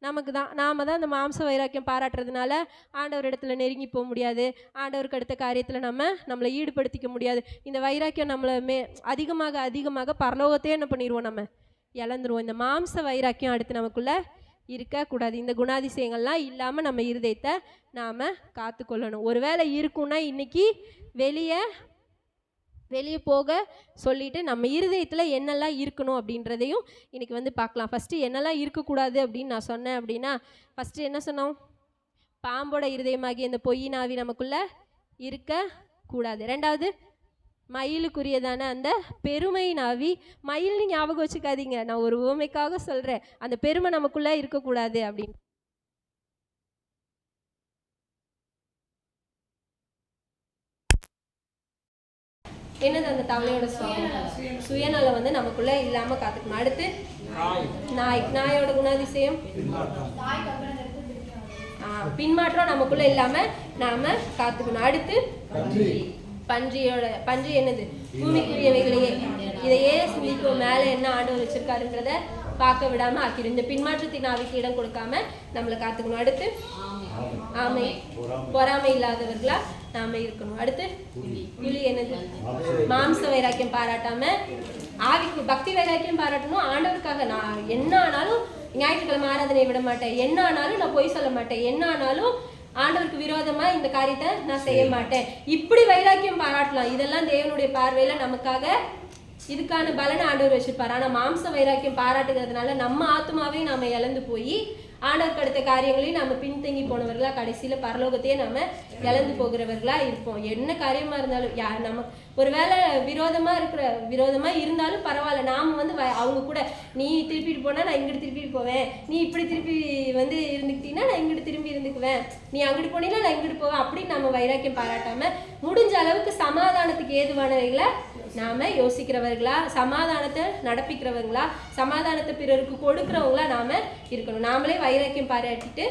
நமக்கு தான். நாம் தான் இந்த மாம்ச வைராக்கியம் பாராட்டுறதுனால ஆண்டவர் இடத்துல நெருங்கி போக முடியாது, ஆண்டவருக்கு அடுத்த காரியத்தில் நம்மளை ஈடுபடுத்திக்க முடியாது. இந்த வைராக்கியம் நம்மளை அதிகமாக அதிகமாக பரலோகத்தையே என்ன பண்ணிடுவோம், நம்ம இழந்துருவோம். இந்த மாம்ச வைராக்கியம் அடுத்து நமக்குள்ளே இருக்கக்கூடாது. இந்த குணாதிசயங்கள்லாம் இல்லாமல் நம்ம இருதயத்தை நாம் காத்துக்கொள்ளணும். ஒருவேளை இருக்குன்னா இன்னைக்கு வெளியே போக சொல்லிட்டு நம்ம இருதயத்தில் என்னெல்லாம் இருக்கணும் அப்படின்றதையும் இன்றைக்கி வந்து பார்க்கலாம். ஃபஸ்ட்டு என்னெல்லாம் இருக்கக்கூடாது அப்படின்னு நான் சொன்னேன் அப்படின்னா, ஃபஸ்ட்டு என்ன சொன்னோம்? பாம்போட இருதயமாகி அந்த பொய்யினாவி நமக்குள்ளே இருக்கக்கூடாது. ரெண்டாவது, மயிலுக்குரியதான அந்த பெருமை நாவி. மயில்னு ஞாபகம் வச்சுக்காதீங்க, நான் ஒரு உவமைக்காக சொல்கிறேன். அந்த பெருமை நமக்குள்ளே இருக்கக்கூடாது அப்படின்னு. என்னது அந்த தவளையோட சுயநலம் வந்து நமக்குள்ளே இல்லாமல் காத்துக்கணும். அடுத்து நாயோட குணாதிசயம் பின்மாற்றம் நமக்குள்ளே இல்லாமல் நாம் காத்துக்கணும். அடுத்து பன்றி என்னது? பூமிக்குரியவைகளையே இதையே சிந்திக்கும் மேலே என்ன ஆண்டவர் வச்சிருக்காருன்றத பார்க்க விடாமல் ஆக்கிடும். இந்த பின்மாற்றத்தின் ஆவிக்கு இடம் கொடுக்காம நம்மளை காத்துக்கணும். அடுத்து ஆமை, பொறாமை இல்லாதவர்களா நாம இருக்கணும். அடுத்து புலி என்னது? மாம்ச வைராக்கியம் பாராட்டாம ஆவிக்கு பக்தி வைராக்கியம் பாராட்டணும். ஆண்டவருக்காக நான் என்ன ஆனாலும் ஞாயிற்றுக்கிழமை ஆராதனையை விட மாட்டேன், என்ன ஆனாலும் நான் பொய் சொல்ல மாட்டேன், என்ன ஆனாலும் ஆண்டவருக்கு விரோதமா இந்த காரியத்தை நான் செய்ய மாட்டேன், இப்படி வைராக்கியம் பாராட்டலாம். இதெல்லாம் தேவனுடைய பார்வையில நமக்காக இதுக்கான பலனை ஆண்டவர் வச்சிருப்பார். ஆனால் மாம்ச வைராக்கியம் பாராட்டுகிறதுனால நம்ம ஆத்மாவே நாம இழந்து போய் ஆண்டவருக்கு அடுத்த காரியங்களையும் நம்ம பின்தங்கி போனவர்களா கடைசியில் பரலோகத்தையே நம்ம இழந்து போகிறவர்களா இருப்போம். என்ன காரியமா இருந்தாலும் நம்ம ஒரு வேளை விரோதமா இருந்தாலும் பரவாயில்ல, நாம வந்து அவங்க கூட நீ திருப்பிட்டு போனா நான் இங்கிட்டு திருப்பிட்டு போவேன், நீ இப்படி திருப்பி வந்து இருந்துக்கிட்டீங்கன்னா நான் இங்கிட்டு திரும்பி இருந்துக்குவேன், நீ அங்கிட்டு போனீங்கன்னா நான் இங்கிட்டு போவேன் அப்படின்னு நம்ம வைராக்கியம் பாராட்டாம முடிஞ்ச அளவுக்கு சமாதானத்துக்கு ஏதுவானவைகளை நாம யோசிக்கிறவர்களா, சமாதானத்தை நடப்பிக்கிறவங்களா, சமாதானத்தை பிறருக்கு கொடுக்குறவங்களா நாம இருக்கணும். நாமளே வைராக்கியம் பாராட்டிட்டு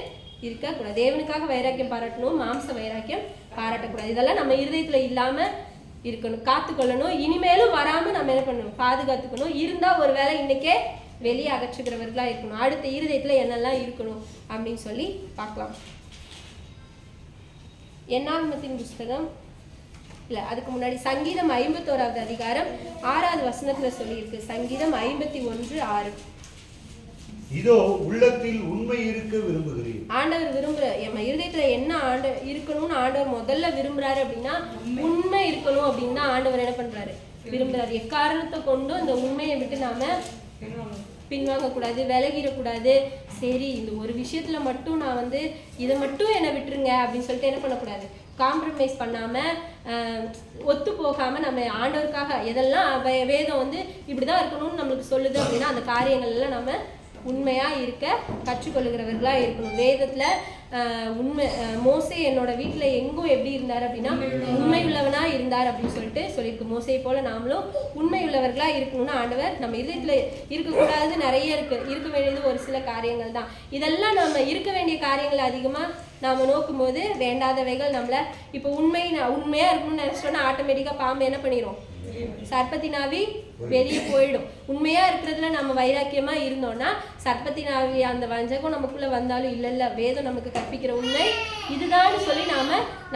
இருக்கக்கூடாது. தேவனுக்காக வைராக்கியம் பாராட்டணும், மாம்ச வைராக்கியம் பாராட்டக்கூடாது. இதெல்லாம் நம்ம இருதயத்துல இல்லாம இருக்கணும், காத்துக்கொள்ளணும். இனிமேலும் வராம நம்ம என்ன பண்ணணும்? பாதுகாத்துக்கணும். இருந்தா ஒரு வேளை இன்னைக்கே வெளியே அகற்றுகிறவர்களா இருக்கணும். அடுத்த இருதயத்துல என்னெல்லாம் இருக்கணும் அப்படின்னு சொல்லி பார்க்கலாம். என்னாகமத்தின் புஸ்தகம் அதுக்கு முன்னாடி சங்கீதம் 51வது அதிகாரம் 6வது வசனத்துல சொல்லியிருக்கு. சங்கீதம் 51:6. இதோ உள்ளத்தில் உண்மை இருக்க விரும்புகிறேன். ஆண்டவர் விரும்புற நம்ம இருதயத்துல என்ன இருக்கணும்னு ஆண்டவர் முதல்ல விரும்புறாரு அப்படின்னா உண்மை இருக்கணும் அப்படின்னு தான் ஆண்டவர் என்ன பண்றாரு? விரும்புறாரு. எக்காரணத்தை கொண்டும் இந்த உண்மையை விட்டு நாம பின்வாங்கக்கூடாது, விலகிடக்கூடாது. சரி இந்த ஒரு விஷயத்துல மட்டும் நான் வந்து இதை மட்டும் என்னை விட்டுருங்க அப்படின்னு சொல்லிட்டு என்ன பண்ணக்கூடாது? காம்ப்ரமைஸ் பண்ணாமல் ஒத்து போகாமல் நம்ம ஆண்டவருக்காக எதெல்லாம் வேதம் வந்து இப்படி தான் இருக்கணும்னு நம்மளுக்கு சொல்லுது அப்படின்னா அந்த காரியங்கள்லாம் நம்ம உண்மையாக இருக்க கற்றுக்கொள்ளுகிறவர்களாக இருக்கணும். வேதத்தில் மோசே என்னோட வீட்டில் எங்கும் எப்படி இருந்தார் அப்படின்னா உண்மை உள்ளவனாக இருந்தார் அப்படின்னு சொல்லியிருக்கு. மோசையை போல் நாமளும் உண்மை உள்ளவர்களாக இருக்கணும்னு ஆண்டவர் நம்ம இதயத்தில் இருக்கக்கூடாது நிறைய இருக்க வேண்டியது ஒரு சில காரியங்கள் தான். இதெல்லாம் நம்ம இருக்க வேண்டிய காரியங்கள் அதிகமாக நாம் நோக்கும்போது வேண்டாதவைகள் நம்மளை இப்போ உண்மையாக இருக்கணும்னு நினச்சிட்டோன்னா ஆட்டோமேட்டிக்காக பாம்பு என்ன பண்ணிடும்? சர்ப்பத்தினாவி வெளியே போயிடும். உண்மையா இருக்கிறதுல நம்ம வைராக்கியமா இருந்தோம்னா சர்ப்பத்தினாவி அந்த வஞ்சகம் நமக்குள்ள வந்தாலும் இல்ல வேதம் நமக்கு கற்பிக்கிற உண்மை இதுதான் சொல்லி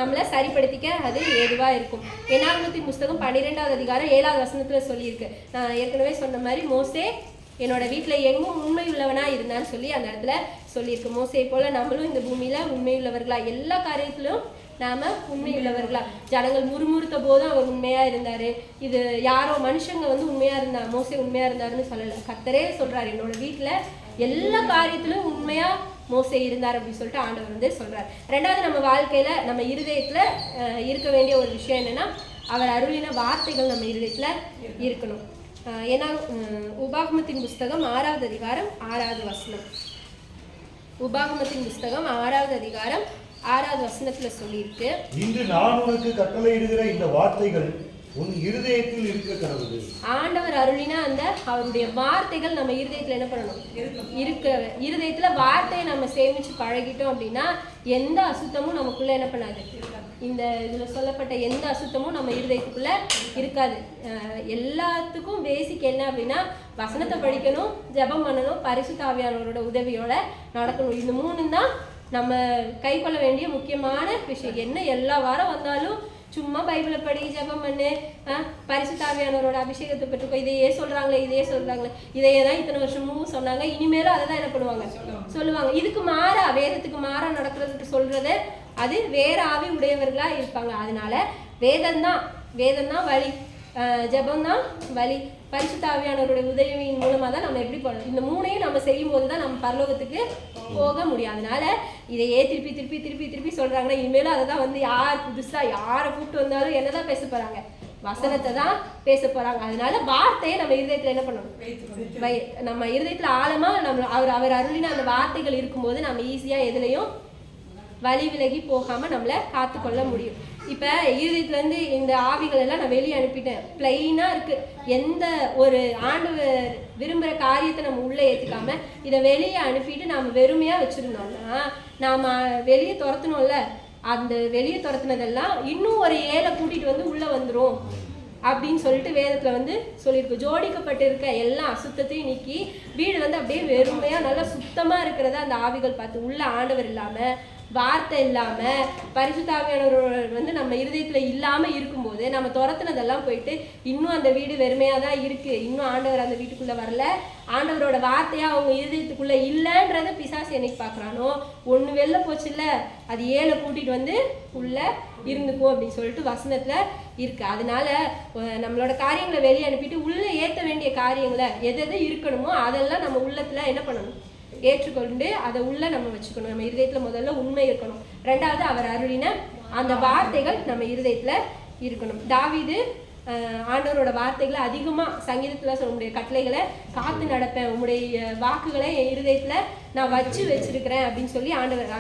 நம்மளை சரிப்படுத்திக்க அது ஏதுவா இருக்கும். என்னாகமத்தின் புஸ்தகம் 12வது அதிகாரம் 7வது வசனத்துல சொல்லியிருக்கு. நான் ஏற்கனவே சொன்ன மாதிரி மோசே என்னோட வீட்டில் எங்கும் உண்மை உள்ளவனா இருந்தான்னு சொல்லி அந்த இடத்துல சொல்லியிருக்கு. மோசையை போல நம்மளும் இந்த பூமியில உண்மையுள்ளவர்களா எல்லா காரியத்திலும் நாம உண்மையுள்ளவர்களா. ஜனங்கள் முறுமுறுத்த போதும் அவர் உண்மையா இருந்தாரு. இது யாரோ மனுஷங்க வந்து உண்மையா இருந்தா மோசே உண்மையா இருந்தாருன்னு சொல்லல, கர்த்தரே சொல்றாரு என்னோட வீட்டுல எல்லா காரியத்திலும் உண்மையா மோசே இருந்தார் அப்படின்னு சொல்லிட்டு ஆண்டவர் வந்து சொல்றாரு. ரெண்டாவது நம்ம வாழ்க்கையில நம்ம இருதயத்துல இருக்க வேண்டிய ஒரு விஷயம் என்னன்னா அவர் அருளின வார்த்தைகள் நம்ம இருதயத்துல இருக்கணும். ஏன்னா உபாகமத்தின் புஸ்தகம் 6வது அதிகாரம் 6வது வசனம். உபாகமத்தின் புஸ்தகம் 6வது அதிகாரம் 6வது வசனத்துல சொல்லியிருக்கு. இன்று நான் உனக்கு கட்டளையிடுகிற இந்த வார்த்தைகள் உன் இருதயத்தில் இருக்க கடவுது. ஆண்டவர் அருளினா அந்த அவருடைய வார்த்தைகள் நம்ம இருதயத்துல என்ன பண்ணணும்? இருதயத்துல வார்த்தையை நம்ம சேமிச்சு பழகிட்டோம் அப்படின்னா எந்த அசுத்தமும் நமக்குள்ள என்ன பண்ணாது? இந்த இதுல சொல்லப்பட்ட எந்த அசுத்தமும் நம்ம இருதயத்துக்குள்ள இருக்காது. எல்லாத்துக்கும் பேசிக் என்ன அப்படின்னா வசனத்தை படிக்கணும், ஜெபம் பண்ணணும், பரிசுத்த ஆவியானவரோட உதவியோட நடக்கணும். இந்த 3 தான் நம்ம கை கொள்ள வேண்டிய முக்கியமான விஷயம். என்ன எல்லா வாரம் வந்தாலும் சும்மா பைபிளை படி, ஜெபம் பண்ணு, பரிசுத்த ஆவியானவரோட அபிஷேகத்தை பெற்றுக்கோ, இதையே சொல்றாங்களே இதையே தான் இத்தனை வருஷமும் சொன்னாங்க, இனிமேலும் அதை தான் என்ன பண்ணுவாங்க சொல்லுவாங்க. இதுக்கு மாறா, வேதத்துக்கு மாறா நடக்கிறதுக்கு சொல்றது அது வேற ஆவி உடையவர்களா இருப்பாங்க. அதனால வேதம் தான் வழி, ஜெபம் தான் வழி, பரிசுத்த ஆவியானவருடைய உதவியின் மூலமாக தான் நம்ம எப்படி போகணும். இந்த 3ஐயும் நம்ம செய்யும் போது தான் நம்ம பரலோகத்துக்கு போக முடியும். அதனால இதையே திருப்பி திருப்பி திருப்பி திருப்பி சொல்றாங்கன்னா இனிமேலும் அதை தான் வந்து யார் புதுசா யாரை கூப்பிட்டு வந்தாலும் என்னதான் பேச போறாங்க? வசனத்தை தான் பேச போறாங்க. அதனால வார்த்தையை நம்ம இருதயத்துல என்ன பண்ணணும்? நம்ம இருதயத்துல ஆழமா நம்ம அவர் அருளின அந்த வார்த்தைகள் இருக்கும்போது நம்ம ஈஸியா எதுலையும் வழி விலகி போகாம நம்மள காத்துக்கொள்ள முடியும். இப்ப இருதயத்துல இருந்து இந்த ஆவிகள் எல்லாம் நான் வெளியே அனுப்பிட்டேன், பிளைனா இருக்கு. எந்த ஒரு ஆண்டவர் விரும்புற காரியத்தை நம்ம உள்ள ஏத்துக்காம இதை வெளியே அனுப்பிட்டு நாம வெறுமையா வச்சிருந்தோம்னா நாம வெளியே துரத்தணும்ல. அந்த வெளியே துரத்துனதெல்லாம் இன்னும் ஒரு 7 கூட்டிட்டு வந்து உள்ள வந்துரும் அப்படின்னு சொல்லிட்டு வேதத்துல வந்து சொல்லியிருக்கு. ஜோடிக்கப்பட்டிருக்க எல்லா அசுத்தத்தையும் நீக்கி வீடு வந்து அப்படியே வெறுமையா நல்லா சுத்தமா இருக்கிறத அந்த ஆவிகள் பார்த்து உள்ள ஆண்டவர் இல்லாம, வார்த்தை இல்லாம, பரிசுத்த ஆவியானவர் வந்து நம்ம இருதயத்துல இல்லாம இருக்கும்போது நம்ம துரத்துனதெல்லாம் போயிட்டு இன்னும் அந்த வீடு வெறுமையா தான் இருக்கு. இன்னும் ஆண்டவர் அந்த வீட்டுக்குள்ள வரல, ஆண்டவரோட வார்த்தையா அவங்க இருதயத்துக்குள்ள இல்லைன்றத பிசாசு என்னைக்கு பாக்குறானோ ஒண்ணு வெளில போச்சு இல்ல, அது 7 கூட்டிட்டு வந்து உள்ள இருந்துக்கும் அப்படின்னு சொல்லிட்டு வசனத்துல இருக்கு. அதனால நம்மளோட காரியங்களை வெளியே அனுப்பிட்டு உள்ள ஏற்ற வேண்டிய காரியங்களை எது இருக்கணுமோ அதெல்லாம் நம்ம உள்ளத்துல என்ன பண்ணணும்? ஏற்றுக்கொண்டு அதை உள்ள நம்ம வச்சுக்கணும். நம்ம இருதயத்துல முதல்ல உண்மை இருக்கணும். 2வது அவர் அருளின அந்த வார்த்தைகள் நம்ம இருதயத்துல இருக்கணும். தாவீது ஆண்டவரோட வார்த்தைகளை அதிகமா சங்கீதத்துல உங்களுடைய கட்டளைகளை காத்து நடப்பேன், உங்களுடைய வாக்குகளை என் இருதயத்துல நான் வச்சிருக்கிறேன் அப்படின்னு சொல்லி ஆண்டவர்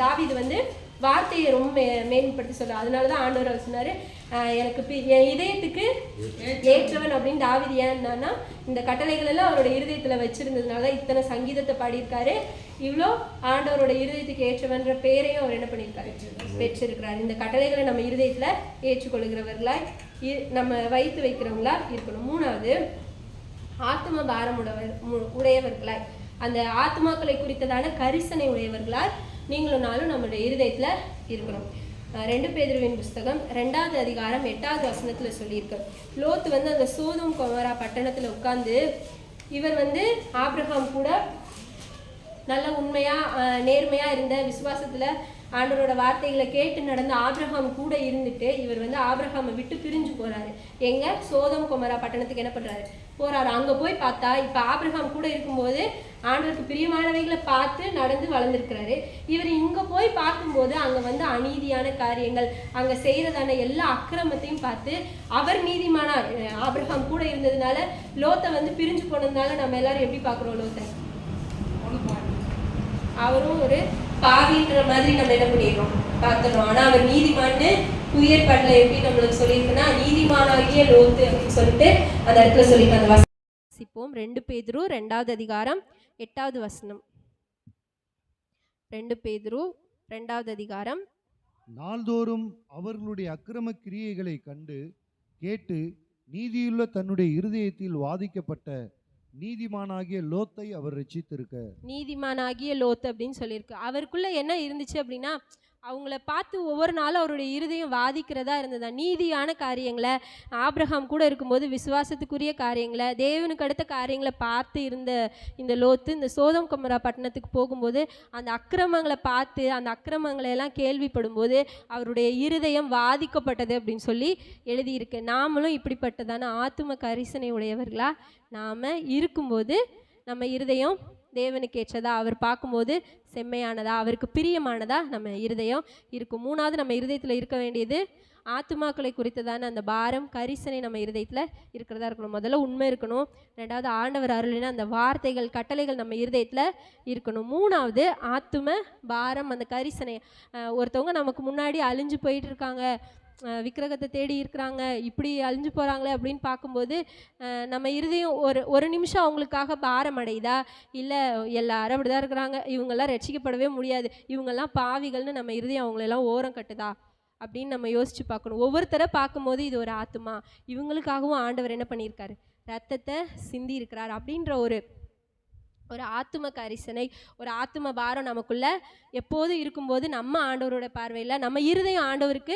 தாவீது வந்து வார்த்தையை ரொம்ப மேம்படுத்தி சொல்றாரு. அதனாலதான் ஆண்டவர் அவர் சொன்னாரு, எனக்கு என் இதயத்துக்கு ஏற்றவன் அப்படின்னு தாவீது. ஏன்னா இந்த கட்டளைகள் எல்லாம் அவரோட இருதயத்துல வச்சிருந்ததுனாலதான் இத்தனை சங்கீதத்தை பாடியிருக்காரு. இவ்வளோ ஆண்டவரோட இருதயத்துக்கு ஏற்றவன்ற பேரையும் அவர் என்ன பண்ணியிருக்காரு? பெற்றிருக்கிறாரு. இந்த கட்டளைகளை நம்ம இருதயத்துல ஏற்றுக்கொள்கிறவர்களா நம்ம வைத்து வைக்கிறவங்களா இருக்கணும். 3வது ஆத்ம பாரம் உடையவர்களாய், அந்த ஆத்மாக்களை குறித்ததான கரிசனை உடையவர்களாய் நீங்களும் நாளும் நம்மளுடைய இருதயத்துல இருக்கணும். 2 பேதுருவின் புஸ்தகம் 2வது அதிகாரம் 8வது வசனத்துல சொல்லியிருக்கு. லோத்து வந்து அந்த சோதோம் கொமோரா பட்டணத்துல உட்கார்ந்து இவர் வந்து ஆபிரகாம் கூட நல்ல உண்மையா நேர்மையா இருந்த விசுவாசத்துல ஆண்டவரோட வார்த்தைகளை கேட்டு நடந்த ஆபிரகாம் கூட இருந்துட்டு இவர் வந்து ஆபிரகாமை விட்டு பிரிஞ்சு போறாரு. எங்க? சோதோம் கொமோரா பட்டணத்துக்கு என்ன பண்றாரு? போறாரு. அங்க போய் பார்த்தா இப்ப ஆபிரகாம் கூட இருக்கும்போது ஆண்டவருக்கு பிரியமானவைகளை பார்த்து நடந்து வளர்ந்துருக்கிறாரு. இவர் இங்க போய் பார்க்கும்போது அங்க வந்து அநீதியான காரியங்கள், அங்க செய்யறதான எல்லா அக்கிரமத்தையும் பார்த்து அவர் நீதிமானா ஆபிரகாம் கூட இருந்ததுனால லோத்தை வந்து பிரிஞ்சு போனதுனால நம்ம எல்லாரும் எப்படி பாக்குறோம்? லோத்தை அவரும் ஒரு பாவின்ற மாதிரி நம்ம என்ன பண்ணிடுறோம்? பார்த்துறோம். ஆனா அவர் நீதிமான்னு உயர் படல எப்படி நம்மளுக்கு சொல்லியிருக்குன்னா நீதிமானாகிய லோத்து அப்படின்னு சொல்லிட்டு அந்த இடத்துல சொல்லியிருக்காங்க. வாசிப்போம். 2 பேதுரு 2வது அதிகாரம் 8வது வசனம். 2 பேதுரு 2வது அதிகாரம். நாள்தோறும் அவர்களுடைய அக்கிரம கிரியைகளை கண்டு கேட்டு நீதியுள்ள தன்னுடைய இருதயத்தில் வாதிக்கப்பட்ட நீதிமானாகிய லோத்தை அவர் ரட்சித்திருக்க. நீதிமானாகிய லோத்து அப்படின்னு சொல்லியிருக்கு. அவருக்குள்ள என்ன இருந்துச்சு அப்படின்னா அவங்கள பார்த்து ஒவ்வொரு நாளும் அவருடைய இருதயம் வாதிக்கிறதா இருந்ததா. நீதியான காரியங்களை ஆபிரகாம் கூட இருக்கும்போது விசுவாசத்துக்குரிய காரியங்களை தேவனுக்கு அடுத்த காரியங்களை பார்த்து இருந்த இந்த லோத்து இந்த சோதோம் கொமோரா பட்டணத்துக்கு போகும்போது அந்த அக்கிரமங்களை பார்த்து அந்த அக்கிரமங்களை எல்லாம் கேள்விப்படும் போது அவருடைய இருதயம் வாதிக்கப்பட்டது அப்படின்னு சொல்லி எழுதியிருக்கு. நாமளும் இப்படிப்பட்டதான ஆத்தும கரிசனை உடையவர்களா நாம இருக்கும்போது நம்ம இருதயம் தேவனுக்கு ஏற்றதா, அவர் பார்க்கும்போது செம்மையானதா, அவருக்கு பிரியமானதா நம்ம இருதயம் இருக்கும். 3வது நம்ம இருதயத்தில் இருக்க வேண்டியது ஆத்துமாக்களை குறித்ததான அந்த பாரம் கரிசனை நம்ம இருதயத்தில் இருக்கிறதா இருக்கணும். முதல்ல உண்மை இருக்கணும். 2வது ஆண்டவர் அருளின அந்த வார்த்தைகள் கட்டளைகள் நம்ம இருதயத்தில் இருக்கணும். 3வது ஆத்தும பாரம் அந்த கரிசனை. ஒருத்தவங்க நமக்கு முன்னாடி அழிஞ்சு போயிட்டு இருக்காங்க, விக்கிரகத்தை தேடி இருக்கிறாங்க, இப்படி அழிஞ்சு போகிறாங்களே அப்படின்னு பார்க்கும்போது நம்ம இருதயம் ஒரு ஒரு நிமிஷம் அவங்களுக்காக பாரம் அடையுதா? இல்லை எல்லாரும் அப்படி தான் இருக்கிறாங்க, இவங்கெல்லாம் ரட்சிக்கப்படவே முடியாது, இவங்கெல்லாம் பாவிகள்னு நம்ம இருதயம் அவங்களெல்லாம் ஓரம் கட்டுதா அப்படின்னு நம்ம யோசித்து பார்க்கணும். ஒவ்வொருத்தரை பார்க்கும்போது இது ஒரு ஆத்துமா, இவங்களுக்காகவும் ஆண்டவர் என்ன பண்ணியிருக்காரு, ரத்தத்தை சிந்தி இருக்கிறார் அப்படின்ற ஒரு ஒரு ஆத்தும கரிசனை, ஒரு ஆத்தும பாரம் நமக்குள்ள எப்போது இருக்கும்போது நம்ம ஆண்டவரோட பார்வையில் நம்ம இருதயம் ஆண்டவருக்கு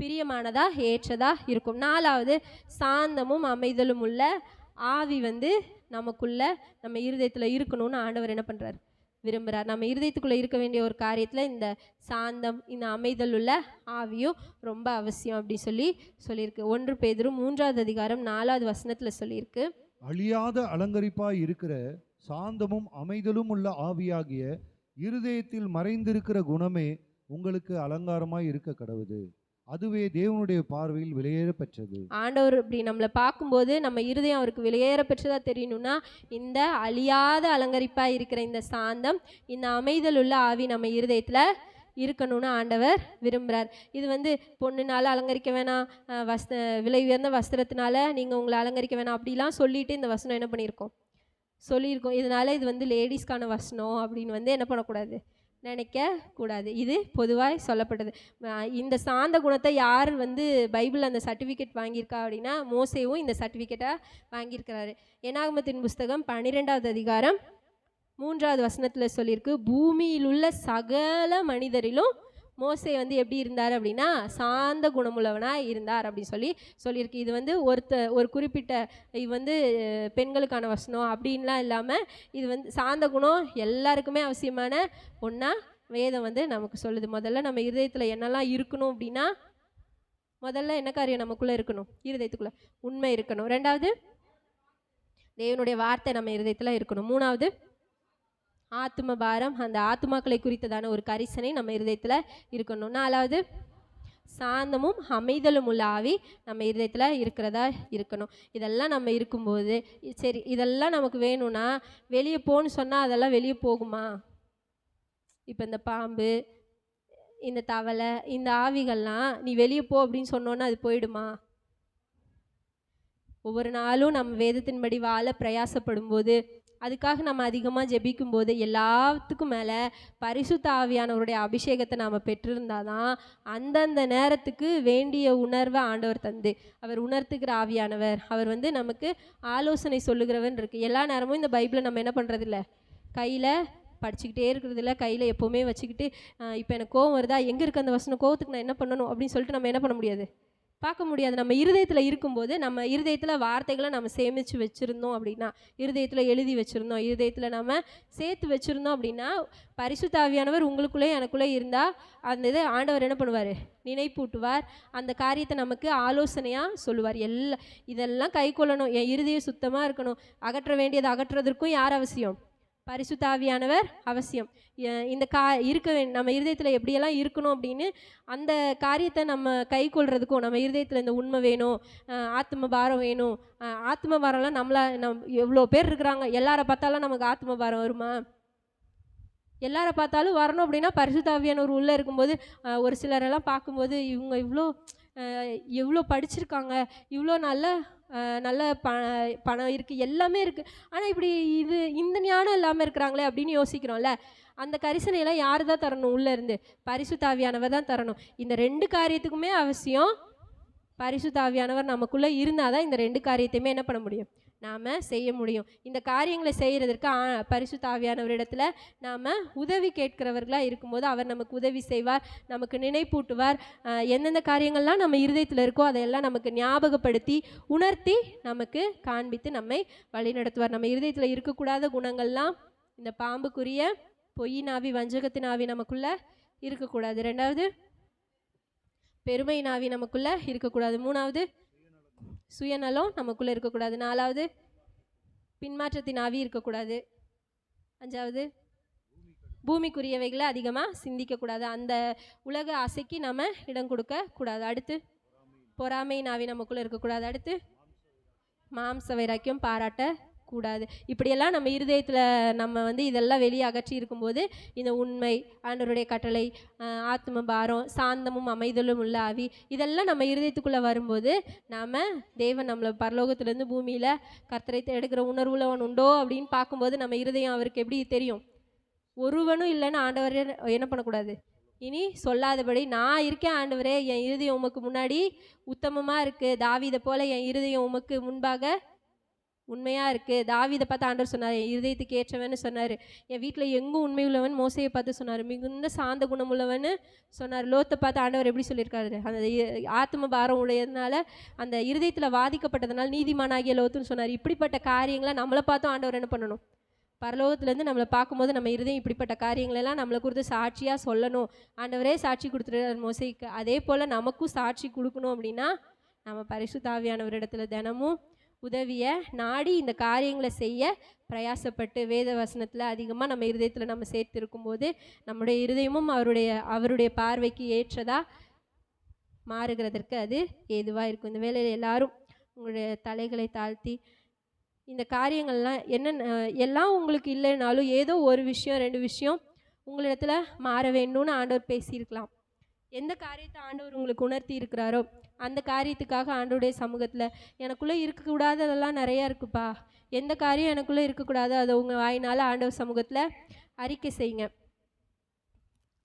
பிரியமானதா ஏற்றதா இருக்கும். 4வது, சாந்தமும் அமைதலும் உள்ள ஆவி நமக்குள்ள நம்ம இருதயத்தில் இருக்கணும்னு ஆண்டவர் என்ன பண்ணுறார், விரும்புகிறார். நம்ம இருதயத்துக்குள்ளே இருக்க வேண்டிய ஒரு காரியத்தில் இந்த சாந்தம், இந்த அமைதல் உள்ள ஆவியும் ரொம்ப அவசியம் அப்படி சொல்லியிருக்கு. 1 பேதுரு 3வது அதிகாரம் 4வது வசனத்தில் சொல்லியிருக்கு, அழியாத அலங்கரிப்பாய் இருக்கிற சாந்தமும் அமைதலும் உள்ள ஆவியாகிய இருதயத்தில் மறைந்திருக்கிற குணமே உங்களுக்கு அலங்காரமாய் இருக்க கடவுது, அதுவே தேவனுடைய பார்வையில் விலையேற பெற்றது. ஆண்டவர் இப்படி நம்மளை பார்க்கும்போது நம்ம இருதயம் அவருக்கு விலையேற பெற்றதா தெரியணும்னா இந்த அழியாத அலங்கரிப்பாக இருக்கிற இந்த சாந்தம், இந்த அமைதல் உள்ள ஆவி நம்ம இருதயத்தில் இருக்கணும்னு ஆண்டவர் விரும்புகிறார். இது பொண்ணுனால அலங்கரிக்க வேணாம், விலை உயர்ந்த வஸ்திரத்தினால நீங்கள் உங்களை அலங்கரிக்க வேணாம் அப்படிலாம் சொல்லிட்டு இந்த வசனம் என்ன பண்ணியிருக்கோம், சொல்லியிருக்கோம். இதனால் இது லேடிஸ்க்கான வசனம் அப்படின்னு என்ன பண்ணக்கூடாது, நினைக்கக்கூடாது. இது பொதுவாக சொல்லப்பட்டது. இந்த சாந்த குணத்தை யார் பைபிள் அந்த சர்டிஃபிகேட் வாங்கியிருக்கா அப்படின்னா மோசேவும் இந்த சர்டிஃபிகேட்டை வாங்கியிருக்கிறாரு. என்னாகமத்தின் புஸ்தகம் 12வது அதிகாரம் 3வது வசனத்தில் சொல்லியிருக்கு, பூமியில் உள்ள சகல மனிதரிலும் மோசே எப்படி இருந்தார் அப்படின்னா சாந்த குணமுள்ளவனாக இருந்தார் அப்படின்னு சொல்லியிருக்கு. இது ஒரு குறிப்பிட்ட இது பெண்களுக்கான வசனம் அப்படின்லாம் இல்லாமல் இது சாந்த குணம் எல்லாருக்குமே அவசியமான ஒன்றா வேதம் நமக்கு சொல்லுது. முதல்ல நம்ம இருதயத்தில் என்னெல்லாம் இருக்கணும் அப்படின்னா, முதல்ல என்ன காரியம் நமக்குள்ளே இருக்கணும், இருதயத்துக்குள்ளே உண்மை இருக்கணும். 2வது, தேவனுடைய வார்த்தை நம்ம இருதயத்தில் இருக்கணும். 3வது, ஆத்தும பாரம், அந்த ஆத்துமாக்களை குறித்ததான ஒரு கரிசனை நம்ம இருதயத்தில் இருக்கணும். 4வது, சாந்தமும் அமைதலும் உள்ள ஆவி நம்ம இருதயத்தில் இருக்கிறதா இருக்கணும். இதெல்லாம் நம்ம இருக்கும்போது சரி, இதெல்லாம் நமக்கு வேணும்னா வெளியே போன்னு சொன்னால் அதெல்லாம் வெளியே போகுமா? இப்போ இந்த பாம்பு, இந்த தவளை, இந்த ஆவிகள்லாம் நீ வெளியே போ அப்படின்னு சொன்னோன்னா அது போயிடுமா? ஒவ்வொரு நாளும் நம்ம வேதத்தின்படி வாழ பிரயாசப்படும் போது, அதுக்காக நம்ம அதிகமாக ஜெபிக்கும்போது, எல்லாத்துக்கும் மேலே பரிசுத்த ஆவியானவருடைய அபிஷேகத்தை நாம் பெற்றிருந்தால் தான் அந்தந்த நேரத்துக்கு வேண்டிய உணர்வை ஆண்டவர் தந்து, அவர் உணர்த்துக்கிற ஆவியானவர், அவர் நமக்கு ஆலோசனை சொல்லுகிறவன் இருக்குது. எல்லா நேரமும் இந்த பைபிளை நம்ம என்ன பண்ணுறதில்ல, கையில் படிச்சுக்கிட்டே இருக்கிறதில்ல, கையில் எப்போவுமே வச்சுக்கிட்டு இப்போ எனக்கு கோவம் வருதா, எங்கே இருக்குது அந்த வசனம், கோவத்துக்கு நான் என்ன பண்ணணும் அப்படின்னு சொல்லிட்டு நம்ம என்ன பண்ண முடியாது, பார்க்க முடியாது. நம்ம இருதயத்தில் இருக்கும்போது நம்ம இருதயத்தில் வார்த்தைகளை நம்ம சேமித்து வச்சுருந்தோம் அப்படின்னா, இருதயத்தில் எழுதி வச்சுருந்தோம், இருதயத்தில் நம்ம சேர்த்து வச்சுருந்தோம் அப்படின்னா, பரிசுத்த ஆவியானவர் உங்களுக்குள்ளே எனக்குள்ளே இருந்தால் அந்த இதை ஆண்டவர் என்ன பண்ணுவார், நினைப்பூட்டுவார், அந்த காரியத்தை நமக்கு ஆலோசனையாக சொல்லுவார். இதெல்லாம் கை கொள்ளணும், என் இருதயம் சுத்தமாக இருக்கணும், அகற்ற வேண்டியதை அகற்றுறதற்கும் யார் அவசியம், பரிசுத்த ஆவியானவர் அவசியம். இந்த நம்ம இருதயத்தில் எப்படியெல்லாம் இருக்கணும் அப்படின்னு அந்த காரியத்தை நம்ம கை கொள்றதுக்கும் நம்ம இருதயத்தில் இந்த உண்மை வேணும், ஆத்ம பாரம் வேணும். ஆத்ம பாரம்லாம் எவ்வளோ பேர் இருக்கிறாங்க, எல்லாரை பார்த்தாலும் நமக்கு ஆத்ம பாரம் வருமா? எல்லாரை பார்த்தாலும் வரணும் அப்படின்னா பரிசுத்த ஆவியானவர் உள்ளே இருக்கும்போது, ஒரு சிலரெல்லாம் பார்க்கும்போது இவங்க எவ்வளோ படிச்சிருக்காங்க, இவ்வளோ நல்ல பணம் இருக்குது, எல்லாமே இருக்குது, ஆனால் இப்படி இந்த ஞானம் இல்லாமல் இருக்கிறாங்களே அப்படின்னு யோசிக்கிறோம்ல. அந்த கரிசனையெல்லாம் யார் தான் தரணும், உள்ளே இருந்து பரிசுத்த ஆவியானவர் தான் தரணும். இந்த 2 காரியத்துக்குமே அவசியம் பரிசுத்த ஆவியானவர் நமக்குள்ளே இருந்தால் தான் இந்த 2 காரியத்தையுமே என்ன பண்ண முடியும், நாம் செய்ய முடியும். இந்த காரியங்களை செய்கிறதற்கு பரிசுத்த ஆவியானவரிடத்தில் நாம் உதவி கேட்கிறவர்களாக இருக்கும்போது அவர் நமக்கு உதவி செய்வார், நமக்கு நினைப்பூட்டுவார். எந்தெந்த காரியங்கள்லாம் நம்ம இருதயத்தில் இருக்கோ அதையெல்லாம் நமக்கு ஞாபகப்படுத்தி உணர்த்தி நமக்கு காண்பித்து நம்மை வழிநடத்துவார். நம்ம இருதயத்தில் இருக்கக்கூடாத குணங்கள்லாம், இந்த பாம்புக்குரிய பொய்யின் ஆவி, வஞ்சகத்தின் ஆவி நமக்குள்ளே இருக்கக்கூடாது. 2வது, பெருமையின் ஆவி நமக்குள்ளே இருக்கக்கூடாது. 3வது, சுயநலம் நமக்குள்ளே இருக்கக்கூடாது. 4வது, பின்மாற்றத்தின் ஆவி இருக்கக்கூடாது. 5வது, பூமிக்குரியவைகளை அதிகமாக சிந்திக்கக்கூடாது, அந்த உலக ஆசைக்கு நம்ம இடம் கொடுக்கக்கூடாது. அடுத்து, பொறாமையின் ஆவி நமக்குள்ளே இருக்கக்கூடாது. அடுத்து, மாம்ச வைராக்கியம் பாராட்ட கூடாது. இப்படியெல்லாம் நம்ம இருதயத்தில் நம்ம வந்து இதெல்லாம் வெளியே அகற்றி இருக்கும்போது இந்த உண்மை, ஆண்டவருடைய கட்டளை, ஆத்ம பாரம், சாந்தமும் அமைதலும் உள்ள ஆவி, இதெல்லாம் நம்ம இருதயத்துக்குள்ளே வரும்போது நாம் தேவன் நம்மளை பரலோகத்திலேருந்து பூமியில் கர்த்தரை தேடுகிற உணர்வுள்ளவன் உண்டோ அப்படின்னு பார்க்கும்போது நம்ம இருதயம் அவருக்கு எப்படி தெரியும்? ஒருவனும் இல்லைன்னு ஆண்டவரே என்ன பண்ணக்கூடாது, இனி சொல்லாதபடி நான் இருக்கேன் ஆண்டவரே, என் இருதயம் உமக்கு முன்னாடி உத்தமமாக இருக்குது, தாவீதை போல என் இருதயம் உமக்கு முன்பாக உண்மையாக இருக்குது. தாவீதை பார்த்து ஆண்டவர் சொன்னார், என் இருதயத்துக்கு ஏற்றவன்னு சொன்னார். என் வீட்டில் எங்கும் உண்மை உள்ளவன் மோசையை பார்த்து சொன்னார், மிகுந்த சாந்த குணமுள்ளவன்னு சொன்னார். லோத்தை பார்த்து ஆண்டவர் எப்படி சொல்லியிருக்காரு, அந்த ஆத்ம பாரம் உடையதுனால, அந்த இருதயத்தில் வாதிக்கப்பட்டதுனால நீதிமானாகிய லோத்துன்னு சொன்னார். இப்படிப்பட்ட காரியங்களை நம்மளை பார்த்தும் ஆண்டவர் என்ன பண்ணணும்? பரலோகத்துலேருந்து நம்மளை பார்க்கும்போது நம்ம இருதயம் இப்படிப்பட்ட காரியங்களெல்லாம் நம்மளை குறித்து சாட்சியாக சொல்லணும். ஆண்டவரே சாட்சி கொடுத்துருக்கார் மோசைக்கு, அதே போல் நமக்கும் சாட்சி கொடுக்கணும். அப்படின்னா நம்ம பரிசுத்த ஆவியானவரிடத்துல தினமும் உதவியை நாடி இந்த காரியங்களை செய்ய பிரயாசப்பட்டு வேத வசனத்தில் அதிகமாக நம்ம இருதயத்தில் நம்ம சேர்த்து இருக்கும்போது நம்முடைய இருதயமும் அவருடைய பார்வைக்கு ஏற்றதாக மாறுகிறதற்கு அது ஏதுவாக இருக்கும். இந்த வேளையில் எல்லாரும் உங்களுடைய தலைகளை தாழ்த்தி, இந்த காரியங்கள்லாம் என்னென்ன எல்லாம் உங்களுக்கு இல்லைனாலும் ஏதோ ஒரு விஷயம் 2 விஷயம் உங்களிடத்துல மாற வேணும்னு ஆண்டவர் பேசியிருக்கலாம். எந்த காரியத்தை ஆண்டவர் உங்களுக்கு உணர்த்தி இருக்கிறாரோ அந்த காரியத்துக்காக ஆண்டவருடைய சமூகத்தில், எனக்குள்ளே இருக்கக்கூடாததெல்லாம் நிறையா இருக்குப்பா, எந்த காரியம் எனக்குள்ளே இருக்கக்கூடாதோ அதை உங்கள் வாயினால் ஆண்டவர் சமூகத்தில் அறிக்கை செய்யுங்க.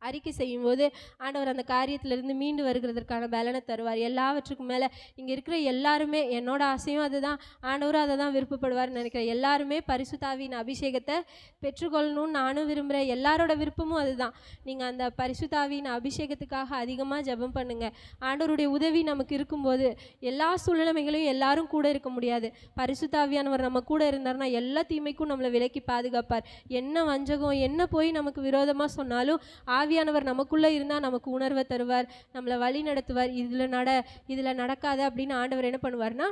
அறிக்கை செய்யும்போது ஆண்டவர் அந்த காரியத்திலிருந்து மீண்டு வருகிறதற்கான பலனை தருவார். எல்லாவற்றுக்கும் மேலே இங்கே இருக்கிற எல்லாருமே, என்னோட ஆசையும் அதுதான், ஆண்டவரும் அதை தான் விருப்பப்படுவார்னு நினைக்கிறேன். எல்லாருமே பரிசுத்தாவின் அபிஷேகத்தை பெற்றுக்கொள்ளணும்னு நானும் விரும்புகிறேன். எல்லாரோட விருப்பமும் அதுதான். நீங்கள் அந்த பரிசுத்தாவின் அபிஷேகத்துக்காக அதிகமாக ஜெபம் பண்ணுங்கள். ஆண்டவருடைய உதவி நமக்கு இருக்கும்போது எல்லா சூழ்நிலைகளையும் எல்லாரும் கூட இருக்க முடியாது. பரிசுத்தாவியானவர் நம்ம கூட இருந்தார்னா எல்லா தீமைக்கும் நம்மளை விலக்கி பாதுகாப்பார். என்ன வஞ்சகம், என்ன போய் நமக்கு விரோதமாக சொன்னாலும் ஆவியானவர் நமக்குள்ளே இருந்தால் நமக்கு உணர்வை தருவார், நம்மளை வழி நடத்துவார். இதில் நடக்காத அப்படின்னு ஆண்டவர் என்ன பண்ணுவார்னா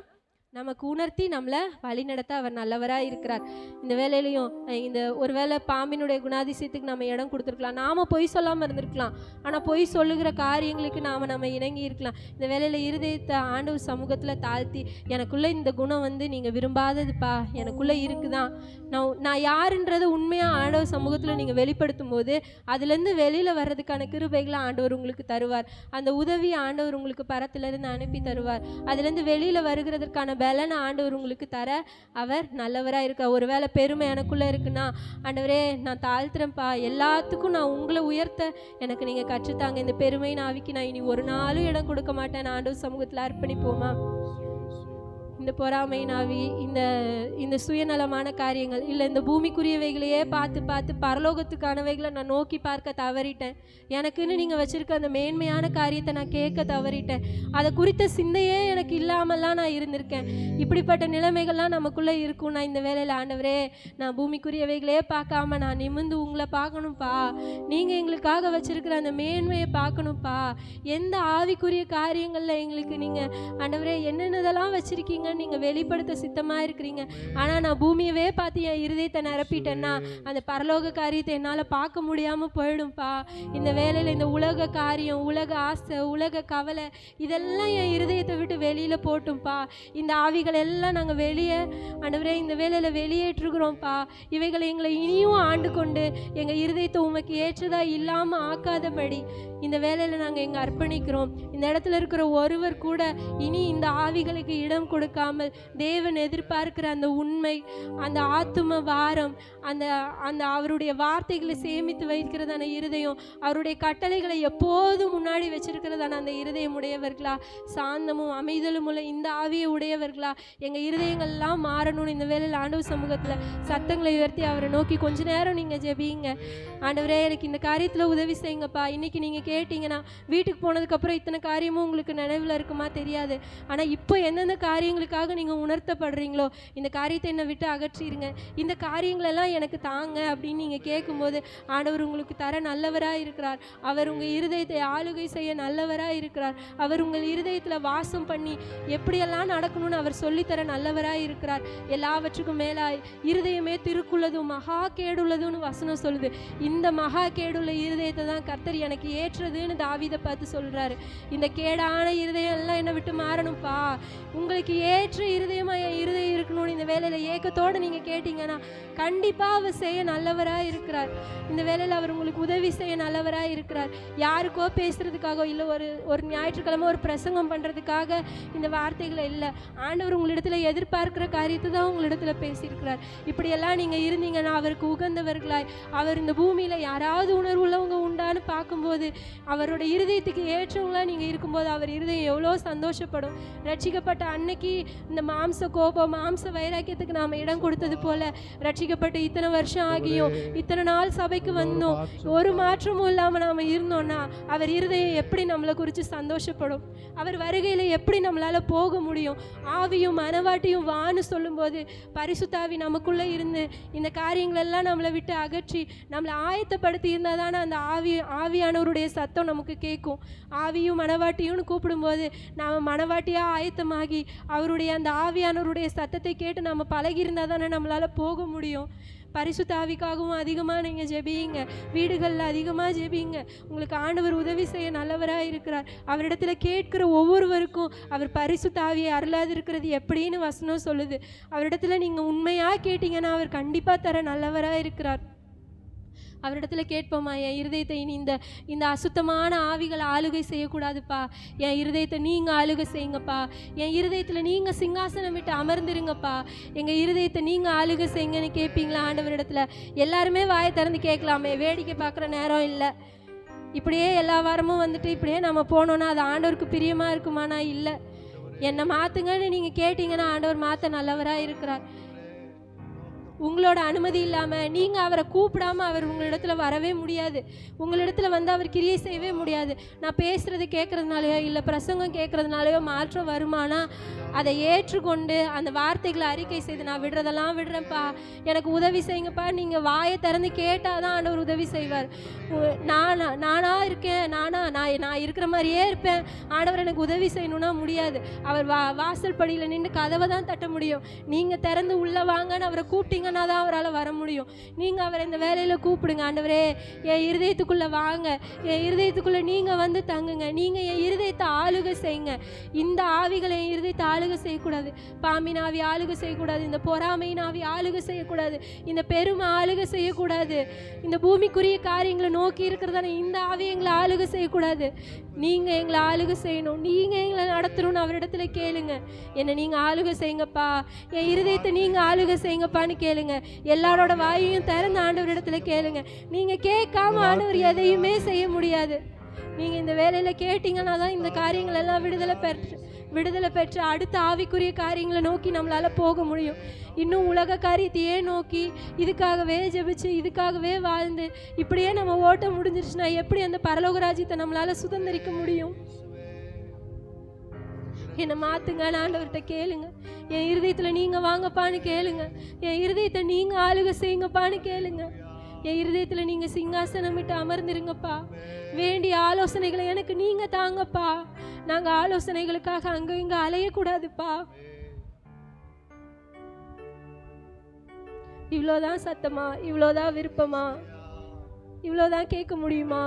நமக்கு உணர்த்தி நம்மளை வழி நடத்த அவர் நல்லவராக இருக்கிறார். இந்த வேலையிலையும் இந்த ஒரு வேளை பாம்பினுடைய குணாதிசயத்துக்கு நம்ம இடம் கொடுத்துருக்கலாம், நாம் பொய் சொல்லாமல் இருந்திருக்கலாம், ஆனால் பொய் சொல்லுகிற காரியங்களுக்கு நம்ம இணங்கி இருக்கலாம். இந்த வேலையில் இருதயத்தை ஆண்டவர் சமூகத்தில் தாழ்த்தி, எனக்குள்ளே இந்த குணம் வந்து நீங்கள் விரும்பாததுப்பா, எனக்குள்ளே இருக்குதான், நான் யாருன்றதை உண்மையாக ஆண்டவர் சமூகத்தில் நீங்கள் வெளிப்படுத்தும் போது அதுலேருந்து வெளியில் வர்றதுக்கான கிருபைகளை ஆண்டவர் உங்களுக்கு தருவார். அந்த உதவி ஆண்டவர் உங்களுக்கு பரத்திலிருந்து அனுப்பி தருவார். அதுலேருந்து வெளியில் வருகிறதற்கான பலனை ஆண்டவர் உங்களுக்கு தர அவர் நல்லவராக இருக்கார். ஒரு வேளை பெருமை எனக்குள்ளே இருக்குன்னா, ஆண்டவரே நான் தாழ்த்துறேன்ப்பா, எல்லாத்துக்கும் நான் உங்களை உயர்த்த எனக்கு நீங்கள் கற்றுத்தாங்க, இந்த பெருமை ஆவிக்கு நான் இனி ஒரு நாளும் இடம் கொடுக்க மாட்டேன், ஆண்டவர் சமூகத்தில் அர்ப்பணிப்போமா? இந்த பொறாமை நாவி, இந்த சுயநலமான காரியங்கள், இல்லை இந்த பூமிக்குரியவைகளையே பார்த்து பார்த்து பரலோகத்துக்கானவைகளை நான் நோக்கி பார்க்க தவறிட்டேன், எனக்குன்னு நீங்கள் வச்சுருக்க அந்த மேன்மையான காரியத்தை நான் கேட்க தவறிட்டேன், அதை குறித்த சிந்தையே எனக்கு இல்லாமல்லாம் நான் இருந்திருக்கேன். இப்படிப்பட்ட நிலைமைகள்லாம் நமக்குள்ளே இருக்கும். நான் இந்த வேலையில் ஆண்டவரே, நான் பூமிக்குரியவைகளே பார்க்காம நான் நிமிர்ந்து உங்களை பார்க்கணும்ப்பா, நீங்கள் எங்களுக்காக வச்சுருக்கிற அந்த மேன்மையை பார்க்கணும்ப்பா, எந்த ஆவிக்குரிய காரியங்களில் எங்களுக்கு நீங்கள் ஆண்டவரே என்னென்னதெல்லாம் வச்சுருக்கீங்க நீங்கள் வெளிப்படுத்த சித்தமாக இருக்கிறீங்க, ஆனால் நான் பூமியவே பார்த்து என் இருதயத்தை நிரப்பிட்டேன்னா அந்த பரலோக காரியத்தை என்னால் பார்க்க முடியாமல் போயிடும்ப்பா. இந்த வேலையில் இந்த உலக காரியம், உலக ஆசை, உலக கவலை, இதெல்லாம் என் இருதயத்தை விட்டு வெளியில் போட்டும்ப்பா. இந்த ஆவிகள் எல்லாம் நாங்கள் வெளியே ஆண்டவரே இந்த வேலையில் வெளியேற்றுகிறோம்ப்பா. இவைகளை எங்களை இனியும் ஆண்டு கொண்டு எங்கள் இருதயத்தை உமக்கு ஏற்றதாக இல்லாமல் ஆக்காதபடி இந்த வேலையில் நாங்கள் எங்கள் அர்ப்பணிக்கிறோம். இந்த இடத்துல இருக்கிற ஒருவர் கூட இனி இந்த ஆவிகளுக்கு இடம் கொடுக்காமல் தேவன் எதிர்பார்க்கிற அந்த உண்மை, அந்த ஆத்தும வாரம், அந்த அவருடைய வார்த்தைகளை சேமித்து வைக்கிறதான இருதயம், அவருடைய கட்டளைகளை எப்போதும் முன்னாடி வச்சிருக்கிறதான அந்த இருதயம் உடையவர்களா, சாந்தமும் அமைதலும் உள்ள இந்த ஆவியை உடையவர்களா எங்கள் இருதயங்கள்லாம் மாறணும்னு இந்த வேலையில் ஆண்டவர் சமூகத்தில் சத்தங்களை உயர்த்தி அவரை நோக்கி கொஞ்ச நேரம் நீங்கள் ஜெபிங்க. ஆண்டவரே எனக்கு இந்த காரியத்தில் உதவி செய்யுங்கப்பா. இன்னைக்கு நீங்கள் கேட்டீங்கன்னா வீட்டுக்கு போனதுக்கப்புறம் இத்தனை காரியமும் உங்களுக்கு நினைவில் இருக்குமா தெரியாது, ஆனால் இப்போ எந்தெந்த காரியங்களுக்காக நீங்கள் உணர்த்தப்படுறீங்களோ இந்த காரியத்தை என்னை விட்டு அகற்றிடுங்க, இந்த காரியங்களெல்லாம் எனக்கு தாங்க அப்படின்னு நீங்கள் கேட்கும்போது ஆண்டவர் உங்களுக்கு தர நல்லவராக இருக்கிறார். அவர் உங்கள் இருதயத்தை ஆளுகை செய்ய நல்லவராக இருக்கிறார். அவர் உங்கள் இருதயத்தில் வாசம் பண்ணி எப்படியெல்லாம் நடக்கணும்னு அவர் சொல்லித்தர நல்லவராக இருக்கிறார். எல்லாவற்றுக்கும் மேலாய் இருதயமே திருக்குள்ளதும் மகா கேடுள்ளதுன்னு வசனம் சொல்லுது. இந்த மகா கேடுள்ள இருதயத்தை தான் கர்த்தர் எனக்கு ஏற்றதுன்னு தாவீதை பார்த்து சொல்கிறாரு. இந்த கேடான இருதயம் எல்லாம் என்னை விட்டு மாறணும்ப்பா, உங்களுக்கு ஏற்ற இருதயமாக என் இருதயம் இருக்கணும்னு இந்த வேளையில் ஏக்கத்தோடு நீங்கள் கேட்டீங்கன்னா கண்டிப்பாக அவர் செய்ய நல்லவராக இருக்கிறார். இந்த வேளையில் அவர் உங்களுக்கு உதவி செய்ய நல்லவராக இருக்கிறார். யாருக்கோ பேசுகிறதுக்காக இல்லை, ஒரு ஞாயிற்றுக்கிழமை ஒரு பிரசங்கம் பண்ணுறதுக்காக இந்த வார்த்தைகளை இல்லை. ஆண்டவர் உங்களிடத்தில் எதிர்பார்க்கிற காரியத்தை தான் உங்களிடத்தில் பேசியிருக்கிறார். இப்படியெல்லாம் நீங்கள் இருந்தீங்கன்னா அவருக்கு உகந்தவர்களாய், அவர் இந்த பூமியில் யாராவது உணர்வு உள்ளவங்க உண்டான்னு பார்க்கும்போது அவரோட இருதயத்துக்கு ஏற்றவங்களா நீங்கள் இருக்கும்போது அவர் இருதயம் எவ்வளோ சந்தோஷப்படும். ரட்சிக்கப்பட்ட அன்னைக்கு இந்த மாம்ச கோபம் மாம்ச வைராக்கியத்துக்கு நாம் இடம் கொடுத்தது போல ரட்சிக்கப்பட்ட இத்தனை வருஷம் ஆகியும் இத்தனை நாள் சபைக்கு வந்தோம் ஒரு மாற்றமும் இல்லாமல் நாம் இருந்தோம்னா அவர் இருதயம் எப்படி நம்மளை குறித்து சந்தோஷப்படும்? அவர் வருகையில் எப்படி நம்மளால் போக முடியும்? ஆவியும் மனவாட்டியும் வான்னு சொல்லும்போது பரிசுத்தாவி நமக்குள்ளே இருந்து இந்த காரியங்களெல்லாம் நம்மளை விட்டு அகற்றி நம்மளை ஆயத்தப்படுத்தி இருந்தால் தானே அந்த ஆவியானவருடைய சத்தம் நமக்கு கேட்கும். ஆவியும் மனவாட்டியும்னு கூப்பிடும்போது நாம் மனவாட்டியாக ஆயத்தமாகி அவருடைய அந்த ஆவியானவருடைய சத்தத்தை கேட்டு நம்ம பழகியிருந்தால் தானே நம்மளால் போக முடியும். பரிசுத்த ஆவிக்காகவும் அதிகமாக நீங்கள் ஜெபியுங்க, வீடுகளில் அதிகமாக ஜெபியுங்க. உங்களுக்கு ஆண்டவர் உதவி செய்ய நல்லவராக இருக்கிறார். அவரிடத்தில் கேட்கிற ஒவ்வொருவருக்கும் அவர் பரிசுத்த ஆவியை அருளாது இருக்கிறது எப்படின்னு வசனம் சொல்லுது. அவரிடத்தில் நீங்கள் உண்மையாக கேட்டீங்கன்னா அவர் கண்டிப்பாக தர நல்லவராக இருக்கிறார். அவரிடத்துல கேட்போமா, என் இருதயத்தை இனி இந்த அசுத்தமான ஆவிகளை ஆளுகை செய்யக்கூடாதுப்பா, என் இருதயத்தை நீங்கள் ஆளுகை செய்யுங்கப்பா, என் இருதயத்தில் நீங்கள் சிங்காசனம் விட்டு அமர்ந்துருங்கப்பா, எங்கள் இருதயத்தை நீங்கள் ஆளுகை செய்யுங்கன்னு கேட்பீங்களா ஆண்டவரிடத்துல? எல்லாருமே வாயை திறந்து கேட்கலாமே, வேடிக்கை பார்க்குற நேரம் இல்லை. இப்படியே எல்லா வாரமும் வந்துட்டு இப்படியே நம்ம போனோன்னா அது ஆண்டவருக்கு பிரியமாக இருக்குமானா? இல்லை. என்னை மாற்றுங்கன்னு நீங்கள் கேட்டிங்கன்னா ஆண்டவர் மாற்ற நல்லவராக இருக்கிறார். உங்களோட அனுமதி இல்லாமல் நீங்கள் அவரை கூப்பிடாமல் அவர் உங்களிடத்துல வரவே முடியாது. உங்களிடத்துல வந்து அவர் கிரியை செய்யவே முடியாது. நான் பேசுகிறது கேட்குறதுனாலையோ இல்லை பிரசங்கம் கேட்குறதுனாலையோ மாற்றம் வருமானா அதை ஏற்றுக்கொண்டு அந்த வார்த்தைகளை அறிக்கை செய்து நான் விடுறதெல்லாம் விடுறேன்ப்பா, எனக்கு உதவி செய்யுங்கப்பா, நீங்கள் வாயை திறந்து கேட்டால் தான் ஆண்டவர் உதவி செய்வார். நானா இருக்கேன், நான் இருக்கிற மாதிரியே இருப்பேன், ஆண்டவர் எனக்கு உதவி செய்யணும்னா முடியாது. அவர் வாசல் படியில் நின்று கதவை தான் தட்ட முடியும். நீங்கள் திறந்து உள்ளே வாங்கன்னு அவரை கூப்பிட்டீங்கன்னா தான் அவரால் வர முடியும். நீங்கள் அவரை இந்த வேலையில் கூப்பிடுங்க, ஆண்டவரே என் இருதயத்துக்குள்ளே வாங்க, என் இருதயத்துக்குள்ளே நீங்கள் வந்து தங்குங்க, நீங்கள் என் இருதயத்தை ஆளுகை செய்யுங்க. இந்த ஆவிகளை என் இருதயத்தை ஆளுகை செய்யக்கூடாது. பாம்பின் ஆவி ஆளுகை செய்யக்கூடாது, இந்த பொறாமையின் ஆவி ஆளுகை செய்யக்கூடாது, இந்த பெருமை ஆளுகை செய்யக்கூடாது, இந்த பூமிக்குரிய காரியங்களை நோக்கி இருக்கிறதான இந்த ஆவி எங்களை ஆளுகை செய்யக்கூடாது. நீங்கள் எங்களை ஆளுகை செய்யணும், நீங்கள் எங்களை நடத்தணும்னு அவரிடத்துல கேளுங்க. என்னை நீங்கள் ஆளுகை செய்யுங்கப்பா, என் இருதயத்தை நீங்கள் ஆளுகை செய்யுங்கப்பான்னு கேளுங்க. எல்லாரோட வாயையும் திறந்து ஆண்டவரிடத்துல கேளுங்க. நீங்கள் கேட்காம ஆண்டவர் எதையுமே செய்ய முடியாது. நீங்கள் இந்த வேலையில் கேட்டிங்கன்னா தான் இந்த காரியங்கள் எல்லாம் விடுதலை பெற்று அடுத்த ஆவிக்குரிய காரியங்களை நோக்கி நம்மளால் போக முடியும். இன்னும் உலக காரியத்தையே நோக்கி இதுக்காகவே ஜெபிச்சு இதுக்காகவே வாழ்ந்து இப்படியே நம்ம ஓட்ட முடிஞ்சிருச்சுன்னா எப்படி அந்த பரலோக ராஜ்யத்தை நம்மளால் சுதந்திரிக்க முடியும்? என்னை மாற்றுங்கன்னு ஆண்டவர்கிட்ட கேளுங்க. என் இருதயத்தில் நீங்கள் வாங்கப்பான்னு கேளுங்க. என் இருதயத்தை நீங்கள் ஆளுகை செய்யுங்கப்பான்னு கேளுங்க. என் இருதயத்தில் நீங்கள் சிங்காசனம் விட்டு அமர்ந்துருங்கப்பா. வேண்டிய ஆலோசனைகளை எனக்கு நீங்கள் தாங்கப்பா. நாங்கள் ஆலோசனைகளுக்காக அங்கே இங்கே அலையக்கூடாதுப்பா. இவ்வளோதான் சத்தமா? இவ்வளோதான் விருப்பமா? இவ்வளோதான் கேட்க முடியுமா?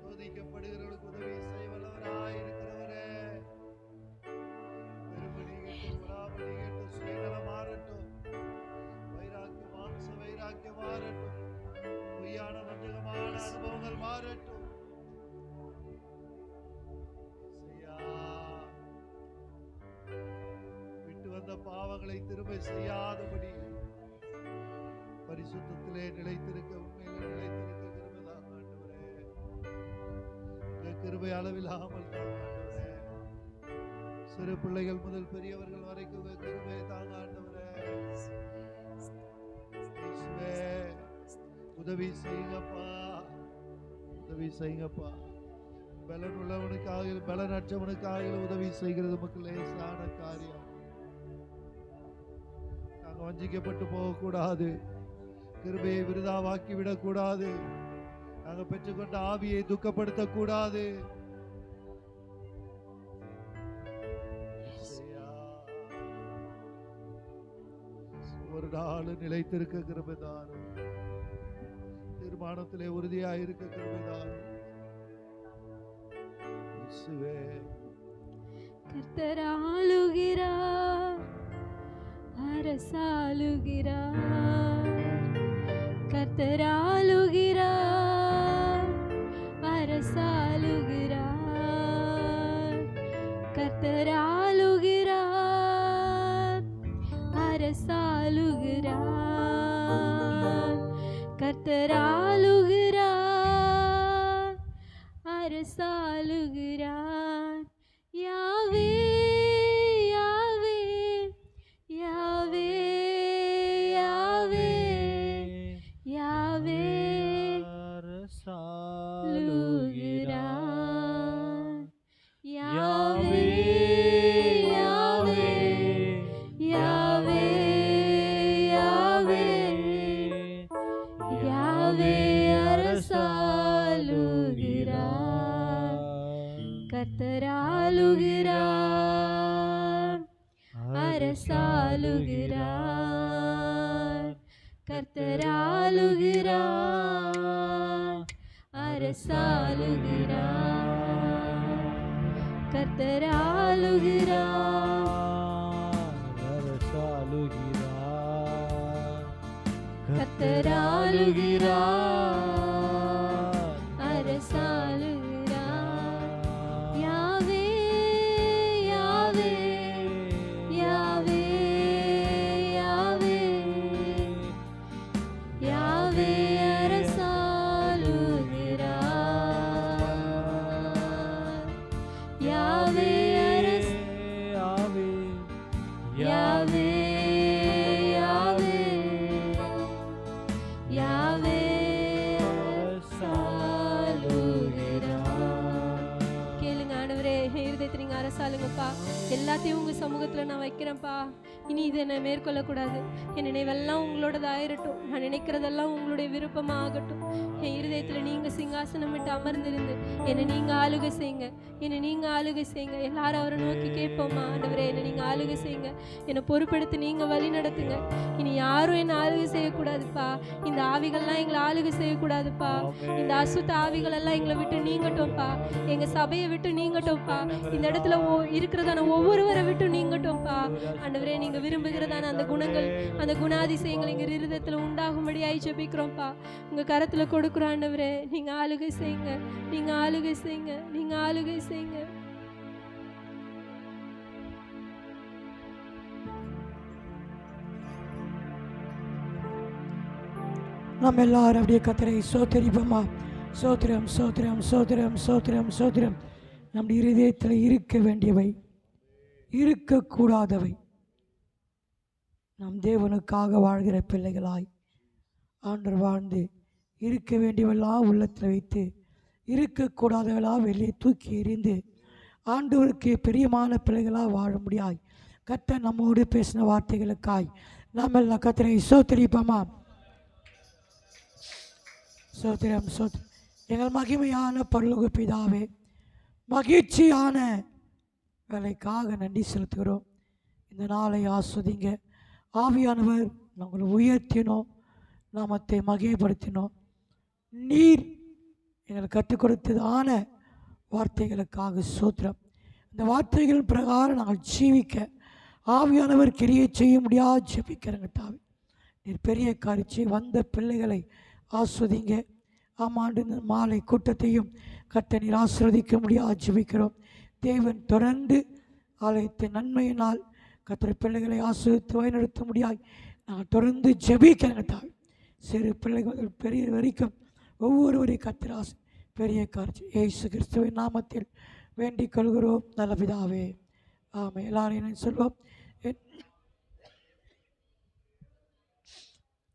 சோதிக்கப்படுகிறவர்களுக்கு உதவி செய்ய வல்லவராய் இருக்கிறவரே, பெருமடி கேட்டு சுயநலம் மாறட்டும், வைராக்கியம் மாம்ச வைராக்கியம் மாறட்டும், பொய்யான வஞ்சகமான அனுபவங்கள் மாறட்டும். விட்டு வந்த பாவங்களை திரும்ப செய்யாதபடி பரிசுத்தத்திலே நிலைத்திருக்க, உண்மையிலே நிலைத்திருக்க கிருபைதான் ஆண்டவரே. கிருபை அளவில்லாமல் தான் ஆண்டவரே. சிறு பிள்ளைகள் முதல் பெரியவர்கள் வரைக்கும் கிருபை தாங்க ஆண்டவரே. உதவி செய்யுங்கப்பா, உதவி செய்யுங்கப்பா. பலன் உள்ளவனுக்காக பலனற்றவனுக்காக உதவி செய்கிறது நமக்கு லேசான காரியம். நாங்கள் வஞ்சிக்கப்பட்டு போகக்கூடாது, கிருபையை விருதாவாக்கி விடக்கூடாது, நாங்கள் பெற்றுக்கொண்ட ஆவியை துக்கப்படுத்தக்கூடாது. ஒரு நாள் நிலைத்திருக்க கிருபைதான், தீர்மானத்திலே உறுதியாயிருக்க கிருபைதான். கர்த்தர் ஆளுகிறார், அரசாளுகிறார். கர்த்தர் ஆளுகிறார், அரசாளுகிறார். கர்த்தர் ஆளுகிறார், அரசாளுகிறார். கர்த்தர் ஆளுகிறார், அரசாளுகிறார். யாவே யாவே யாவே யாவே யாவே அரசாளுகிறார். யாவே யாவே யாவே யாவே யாவே அரசாளுகிறார். கர்த்தர் ஆளுகிறார், அரசாளுகிறார். கர்த்தர் ஆளுகிறார், அரசாளுகிறார். கர்த்தர் ஆளுகிறார், அரசாளுகிறார். கர்த்தர் ஆளுகிறார், அரசாளுகிறார். யாவே யாவே யாவே யாவே யாவே அரசாளுகிறார். யாவே யாவே யாவே யாவே அரசாளுகிறார். கேளுங்க ஆண்டவரே, இருதயத்தை நீங்க அரசாளுங்கப்பா. எல்லாத்தையும் உங்க சமூகத்துல நான் வைக்கிறேன்ப்பா. இனி இதை என்னை மேற்கொள்ளக்கூடாது. என் நினைவெல்லாம் உங்களோடது ஆயிரட்டும். நான் நினைக்கிறதெல்லாம் உங்களுடைய விருப்பமாக ஆகட்டும். என் இருதயத்தில் நீங்கள் சிங்காசனம் விட்டு அமர்ந்திருந்து என்னை நீங்கள் ஆளுகை செய்யுங்க, என்னை நீங்கள் ஆளுகை செய்யுங்க. எல்லாரும் அவரை நோக்கி கேட்போமா, ஆண்டவரே என்னை நீங்கள் ஆளுகை செய்யுங்க, என்னை பொறுப்பெடுத்து நீங்கள் வழி நடத்துங்க. இனி யாரும் என்னை ஆளுகை செய்யக்கூடாதுப்பா. இந்த ஆவிகள்லாம் எங்களை ஆளுகை செய்யக்கூடாதுப்பா. இந்த அசுத்த ஆவிகள் எல்லாம் எங்களை விட்டு நீங்கட்டோம்ப்பா. எங்கள் சபையை விட்டு நீங்கட்டோம்ப்பா. இந்த இடத்துல இருக்கிறதான ஒவ்வொருவரை விட்டு நீங்கட்டோம்ப்பா. ஆண்டவரே நீங்கள் விரும்புகிறதான அந்த குணங்கள், அந்த குணாதிசயங்கள் எங்கள் இருதயத்தில் உண்டாகும்படியாய் ஜெபிக்கிறோம்ப்பா. உங்கள் கரத்தில் கொடுக்குறோம் ஆண்டவரே. நீங்கள் ஆளுகை செய்யுங்க, நீங்கள் ஆளுகை செய்யுங்க, நீங்கள் ஆளுகை செய்யுங்க. நம்ம எல்லாரும் அப்படியே கர்த்தரை சோத்தரிப்போமா. சோத்திரம் சோத்திரம் சோத்திரம் சோத்திரம் சோத்திரம். நம்முடைய இருதயத்தில் இருக்க வேண்டியவை, இருக்கக்கூடாதவை, நம் தேவனுக்காக வாழ்கிற பிள்ளைகளாய் ஆண்டவர் வாழ்ந்து இருக்க வேண்டியவெல்லாம் உள்ளத்தில் வைத்து இருக்கக்கூடாதவெல்லாம் வெளியே தூக்கி எறிந்து ஆண்டவருக்கு பிரியமான பிள்ளைகளாக வாழ முடியாய் கர்த்தர் நம்மோடு பேசின வார்த்தைகளுக்காய் நாம் எல்லாம் கர்த்தரை சோத்தரிப்போமா. சோத்திரம் சோத்திரம். எங்கள் மகிமையான பரலோக பிதாவே, மகிழ்ச்சியான வேலைக்காக நன்றி செலுத்துகிறோம். இந்த நாளை ஆஸ்வதிங்க ஆவியானவர். நாங்கள் உயர்த்தினோம், நாமத்தை மகிமைப்படுத்தினோம். நீர் எங்களுக்கு கற்றுக் கொடுத்ததான வார்த்தைகளுக்காக சோத்திரம். இந்த வார்த்தைகள் பிரகாரம் நாங்கள் ஜீவிக்க ஆவியானவர் கிரியை செய்ய முடியாது ஜெபிக்கிறங்க தாவே. நீர் பெரிய காரிச்சி வந்த பிள்ளைகளை ஆஸ்வதிங்க. ஆமாண்டு இந்த மாலை கூட்டத்தையும் கர்த்தர் நீர் ஆஸ்வதிக்க முடியாது ஜெபிக்கிறோம். தேவன் தொடர்ந்து ஆலயத்தின் நன்மையினால் கர்த்தர் பிள்ளைகளை ஆஸ்வதித்து வழிநடத்த முடியாது நாங்கள் தொடர்ந்து ஜெபிக்கிறங்க தாவே. சிறு பிள்ளைகள் பெரிய வரைக்கும் ஒவ்வொருவரையும் கர்த்தர் பெரிய காரிச்சி இயேசு கிறிஸ்துவின் நாமத்தில் வேண்டிக் கொள்கிறோம் நல்ல பிதாவே, ஆமென். எல்லாரையும் சொல்வோம்.